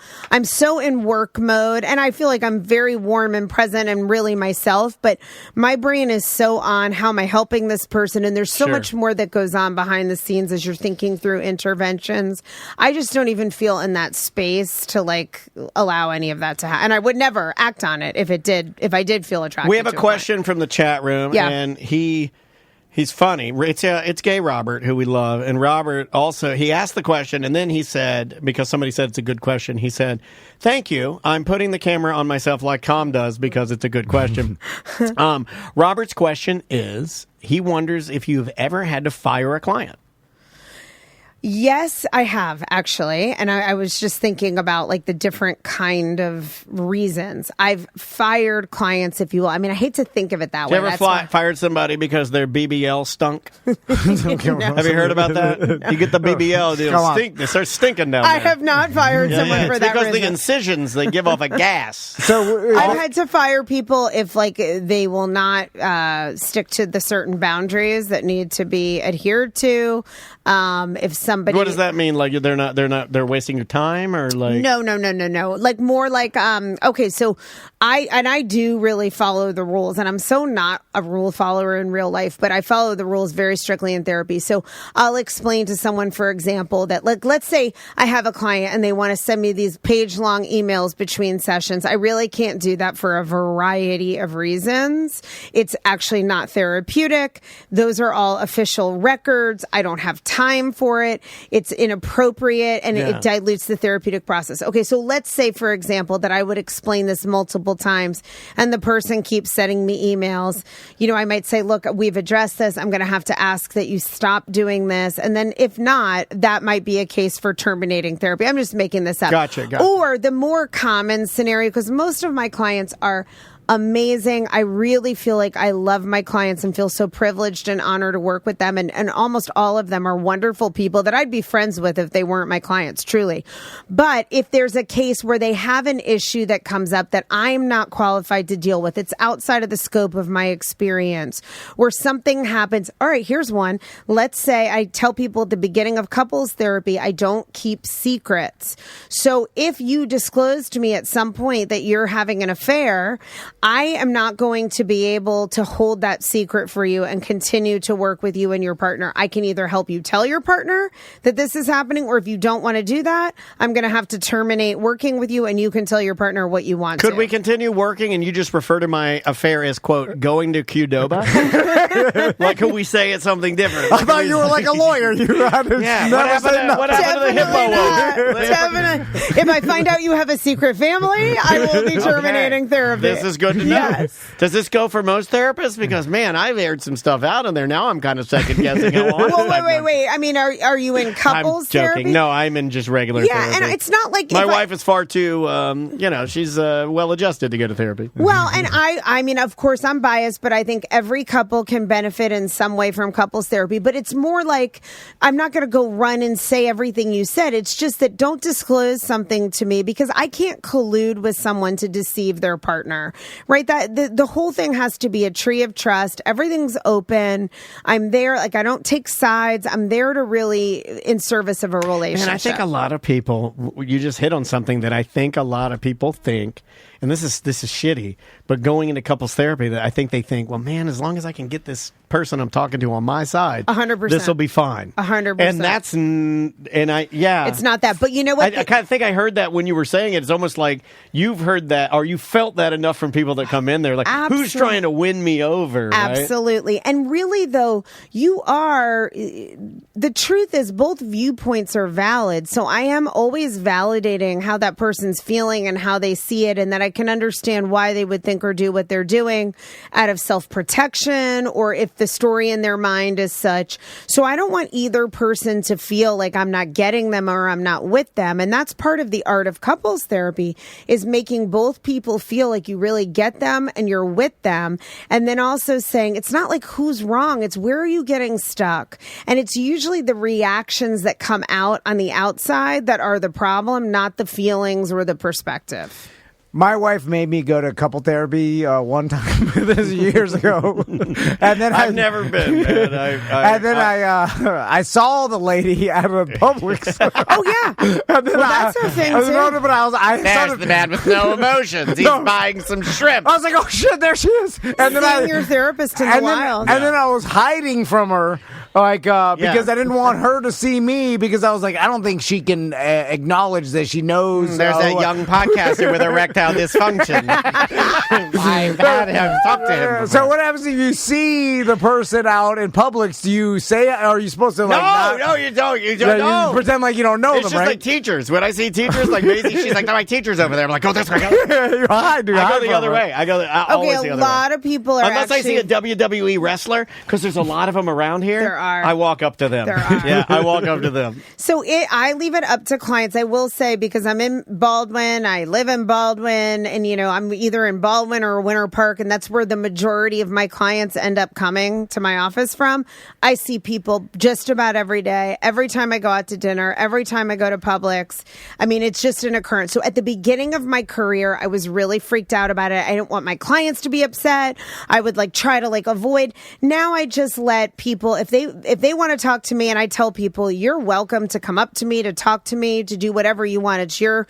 in work mode. And I feel like I'm very warm and present and really myself, but my brain is so on how am I helping this person? And there's so much more that goes on behind the scenes as you're thinking through interventions. I just don't even feel in that space to allow any of that to happen. And I would never act on it if I did feel attracted. We have a question from the chat room, and he's funny. It's Gay Robert, who we love. And Robert also, he asked the question, and then he said, because somebody said it's a good question, he said, thank you. I'm putting the camera on myself like Tom does because it's a good question. Robert's question is, he wonders if you've ever had to fire a client. Yes, I have actually. And I was just thinking about like the different kind of reasons. I've fired clients, if you will. I mean, I hate to think of it that way. You ever fired somebody because their BBL stunk? Have you heard about that? You get the BBL, they start stinking down there. I have not fired someone for that because reason. the incisions, they give off a gas. So I've had to fire people if like they will not stick to the certain boundaries that need to be adhered to. If somebody, what does that mean? Like they're wasting your time, or like no. Like more like okay, so I do really follow the rules, and I'm so not a rule follower in real life, but I follow the rules very strictly in therapy. So I'll explain to someone, for example, that like let's say I have a client and they want to send me these page-long emails between sessions. I really can't do that for a variety of reasons. It's actually not therapeutic. Those are all official records. I don't have time for it. It's inappropriate, and it dilutes the therapeutic process. Okay, so let's say, for example, that I would explain this multiple times, and the person keeps sending me emails. You know, I might say, look, we've addressed this. I'm going to have to ask that you stop doing this. And then if not, that might be a case for terminating therapy. I'm just making this up. Gotcha. Or the more common scenario, because most of my clients are amazing. I really feel like I love my clients and feel so privileged and honored to work with them. And almost all of them are wonderful people that I'd be friends with if they weren't my clients, truly. But if there's a case where they have an issue that comes up that I'm not qualified to deal with, it's outside of the scope of my experience, where something happens. All right, here's one. Let's say I tell people at the beginning of couples therapy, I don't keep secrets. So if you disclose to me at some point that you're having an affair, I am not going to be able to hold that secret for you and continue to work with you and your partner. I can either help you tell your partner that this is happening, or if you don't want to do that, I'm going to have to terminate working with you, and you can tell your partner what you want to. Could we continue working and you just refer to my affair as, quote, going to Qdoba? Like, could we say it's something different? I thought you were like a lawyer. You had to what happened to the hippo? Definitely. If I find out you have a secret family, I will be terminating therapy. This is good to know. Yes. Does this go for most therapists? Because, man, I've aired some stuff out in there. Now I'm kind of second-guessing how honest Well, wait. I mean, are you in couples I'm joking. therapy? No, I'm in just regular therapy. Yeah, and it's not like... My wife is far too, she's well-adjusted to go to therapy. Well, and I mean, of course, I'm biased, but I think every couple can benefit in some way from couples therapy. But it's more like, I'm not going to go run and say everything you said. It's just that don't disclose something to me, because I can't collude with someone to deceive their partner, right? That the whole thing has to be a tree of trust. Everything's open. I'm there. Like, I don't take sides. I'm there to really in service of a relationship. And I think a lot of people, you just hit on something that I think a lot of people think, and this is shitty, but going into couples therapy, that I think they think, well, man, as long as I can get this person I'm talking to on my side, 100%, this will be fine. 100%. It's not that. But you know what? I kind of think I heard that when you were saying it. It's almost like you've heard that, or you felt that enough from people that come in there. Like, who's trying to win me over? Right? Absolutely. And really, though, the truth is both viewpoints are valid. So I am always validating how that person's feeling and how they see it, and that I can understand why they would think or do what they're doing out of self-protection, or if the story in their mind is such. So I don't want either person to feel like I'm not getting them or I'm not with them. And that's part of the art of couples therapy, is making both people feel like you really get them and you're with them. And then also saying, it's not like who's wrong, it's where are you getting stuck? And it's usually the reactions that come out on the outside that are the problem, not the feelings or the perspective. My wife made me go to couple therapy one time this years ago, and then I've never been. Man. I saw the lady at a Publix. Oh yeah, and then that's her thing too. There's the man with no emotions. He's buying some shrimp. I was like, oh shit, there she is. And then your therapist in the wild. And then I was hiding from her, because I didn't want her to see me, because I was like, I don't think she can acknowledge that she knows. There's that young podcaster with erectile dysfunction. I've had him talk to him before. So what happens if you see the person out in Publix? Do you say it, or are you supposed to No, you don't. You don't. You pretend like you don't know them, just right? like teachers. When I see teachers, like Maisie, she's like, no, my teacher's over there. I'm like, go this way. I go the other way. I go always the other way. A lot of people are Unless I see a WWE wrestler, because there's a lot of them around here. There are. I walk up to them. There are. Yeah, I walk up to them. So I leave it up to clients. I will say, because I'm in Baldwin, I live in Baldwin, and, I'm either in Baldwin or Winter Park, and that's where the majority of my clients end up coming to my office from. I see people just about every day, every time I go out to dinner, every time I go to Publix. I mean, it's just an occurrence. So at the beginning of my career, I was really freaked out about it. I didn't want my clients to be upset. I would try to avoid. Now I just let people, if they want to talk to me, and I tell people, you're welcome to come up to me, to talk to me, to do whatever you want. It's your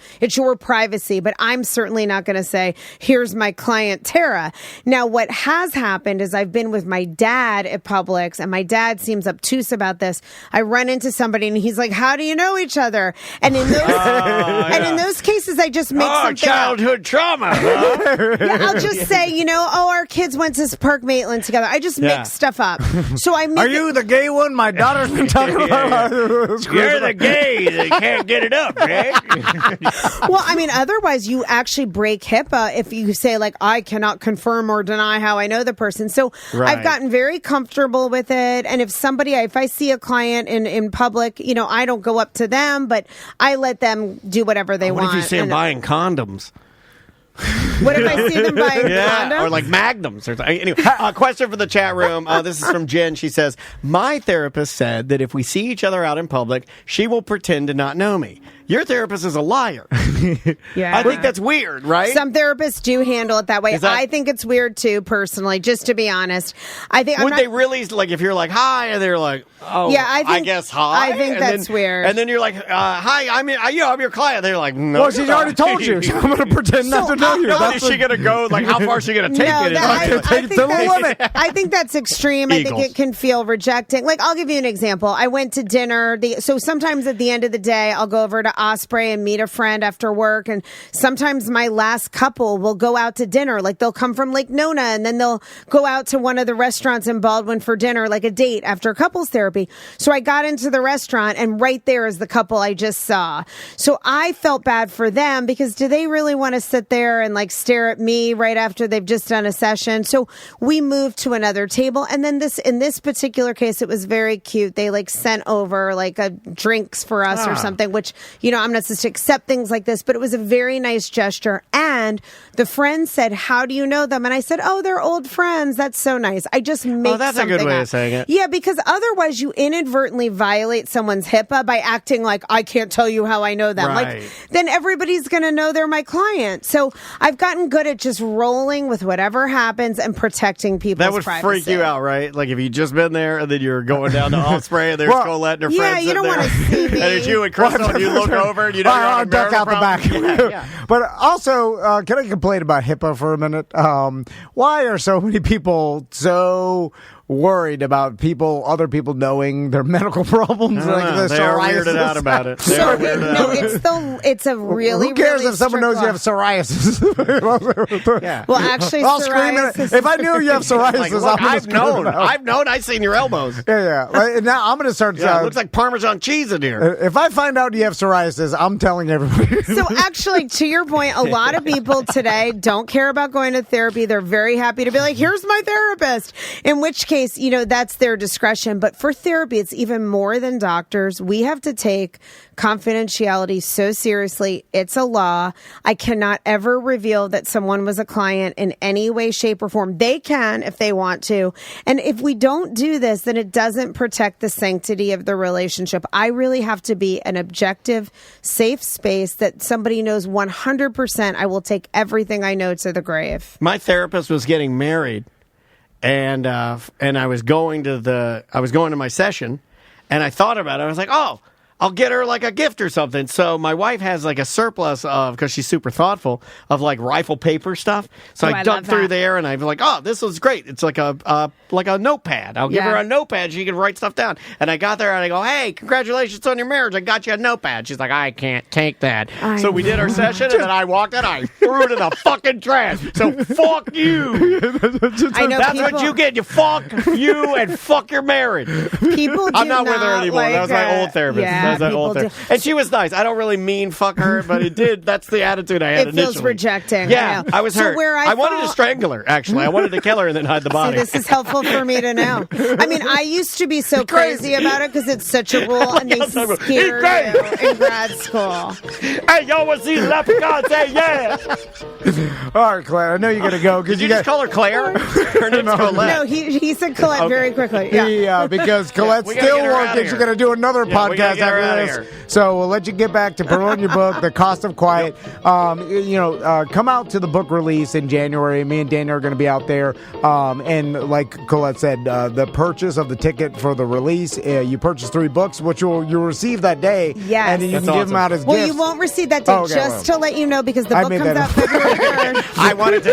privacy, but I'm certainly not going to say, here's my client, Tara. Now, what has happened is I've been with my dad at Publix, and my dad seems obtuse about this. I run into somebody and he's like, how do you know each other? And in those, in those cases, I just make something childhood trauma. Huh? Yeah, I'll just say, our kids went to Park Maitland together. I just make stuff up. So I make Are you the gay one my daughter's been talking about? You're the gay that can't get it up, right? Well, I mean, otherwise you actually break HIPAA if you say I cannot confirm or deny how I know the person. So I've gotten very comfortable with it. And if I see a client in public, I don't go up to them, but I let them do whatever they want. What if you see them buying condoms? What if I see them buying condoms? Or magnums or something. Anyway, a question for the chat room. This is from Jen. She says, my therapist said that if we see each other out in public, she will pretend to not know me. Your therapist is a liar. Yeah, I think that's weird, right? Some therapists do handle it that way. I think it's weird too, personally, just to be honest. I think they really, if you're hi, and they're oh, yeah, I guess hi? I think that's weird. And then you're hi, I'm your client. They're no. Well, she's already told you. So I'm going to pretend not to know you. Is she going to go, how far is she going to take it? I think that's extreme. Eagles. I think it can feel rejecting. I'll give you an example. I went to dinner. So sometimes at the end of the day, I'll go over to Osprey and meet a friend after work. And sometimes my last couple will go out to dinner. They'll come from Lake Nona, and then they'll go out to one of the restaurants in Baldwin for dinner, a date after couples therapy. So I got into the restaurant, and right there is the couple I just saw. So I felt bad for them, because do they really want to sit there and stare at me right after they've just done a session? So we moved to another table. And then in this particular case, it was very cute. They sent over drinks for us or something, which, I'm not supposed to accept things like this, but it was a very nice gesture. And the friend said, how do you know them? And I said, oh, they're old friends. That's so nice. I just make that's a good way of saying it. Yeah, because otherwise you inadvertently violate someone's HIPAA by acting like I can't tell you how I know them. Right. Then everybody's going to know they're my client. So I've gotten good at just rolling with whatever happens and protecting people's privacy. That would freak you out, right? If you just been there and then you're going down to Osprey and there's Colette and her friends. Yeah, you don't want to see me. And it's you and Crystal, and you look over and you're on a duck out the back. Yeah. But also, can I complain about HIPAA for a minute? Why are so many people so worried about other people knowing their medical problems? They are weirded out about it. It's a really, who cares really if someone knows you have psoriasis? Yeah. Well, actually, I'll scream at it. If I knew you have psoriasis, I've known. I've seen your elbows. Yeah. Right, now I'm going to start. It looks like Parmesan cheese in here. If I find out you have psoriasis, I'm telling everybody. So actually, to your point, a lot of people today don't care about going to therapy. They're very happy to be here's my therapist. In which case, that's their discretion. But for therapy, it's even more than doctors. We have to take confidentiality so seriously. It's a law. I cannot ever reveal that someone was a client in any way, shape, or form. They can if they want to. And if we don't do this, then it doesn't protect the sanctity of the relationship. I really have to be an objective, safe space that somebody knows 100% I will take everything I know to the grave. My therapist was getting married. And I was going to my session, and I thought about it. I was like, oh, I'll get her like a gift or something. So my wife has like a surplus of, because she's super thoughtful, of like rifle paper stuff. So I dug through there and I'm like, oh, this was great. It's like a notepad. I'll give her a notepad. She can write stuff down. And I got there and I go, hey, congratulations on your marriage. I got you a notepad. She's like, I can't take that. So we did our session and then I walked in. I threw it in the fucking trash. So fuck you. That's what you get. You fuck you and fuck your marriage. People do I'm not with her anymore. That was my old therapist. Yeah. was that people whole thing. do. And she was nice. I don't really mean fuck her, but it did. That's the attitude I had It initially. feels rejecting. Yeah, I was So hurt. where I wanted to strangle her, actually. I wanted to kill her and then hide the body. See, this is helpful for me to know. I mean, I used to be so crazy about it because it's such a rule, and they scare you in grad school. Hey, y'all want to see the leprechaun? Say yeah. All right, Claire, I know you're going to go. Did you just call her Claire? Her name's Colette. No, he said Colette very quickly. Yeah. Because Colette's We gotta still get her outta working. here. She's going to do another Yeah, we gotta podcast get her outta after this. here. So we'll let you get back to promoting your book, The Cost of Quiet. Come out to the book release in January. Me and Daniel are going to be out there. And like Colette said, the purchase of the ticket for the release, you purchase 3 books, which you'll receive that day. Yes. And then you That's can give them awesome. out as Well, gifts. you won't receive that day, just to let you know, because the I book made comes that out up. February 3rd. I wanted to.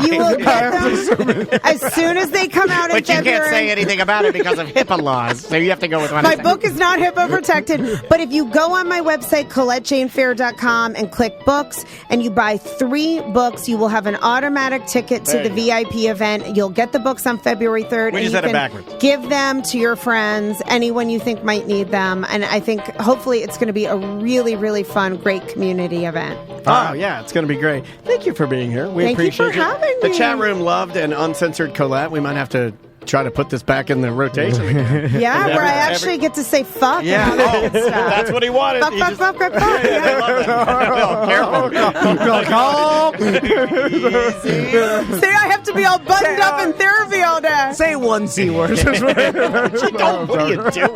You will get them as soon as they come out in But you February. can't say anything about it because of HIPAA laws, so you have to go with one. My book is not HIPAA protected, but if you go on my website, ColetteJaneFair.com, and click books, and you buy 3 books, you will have an automatic ticket to the VIP event. You'll get the books on February 3rd. We and just you said it can backwards. give them to your friends, anyone you think might need them. And I think hopefully it's going to be a really, really fun, great community event. Oh, yeah, it's going to be great. Thank you for being here. We Thank you appreciate for having The me. chat room loved an uncensored Colette. We might have to try to put this back in the rotation again. Yeah, Every- where I actually get to say fuck Yeah, and all that good stuff. that's what he wanted. Fuck, He fuck, just- fuck, fuck, fuck. Yeah, I love that. See, I have to be all buttoned up in therapy all day. Say one C word. Don't, what are you doing?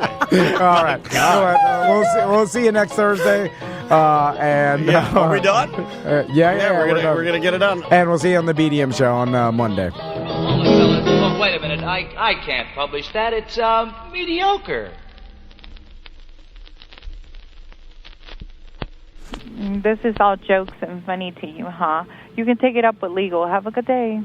All right. We'll see you next Thursday. Are we done? Yeah, we're gonna get it done. And we'll see you on the BDM show on Monday. Look, wait a minute. I can't publish that. It's mediocre. This is all jokes and funny to you, huh? You can take it up with legal. Have a good day.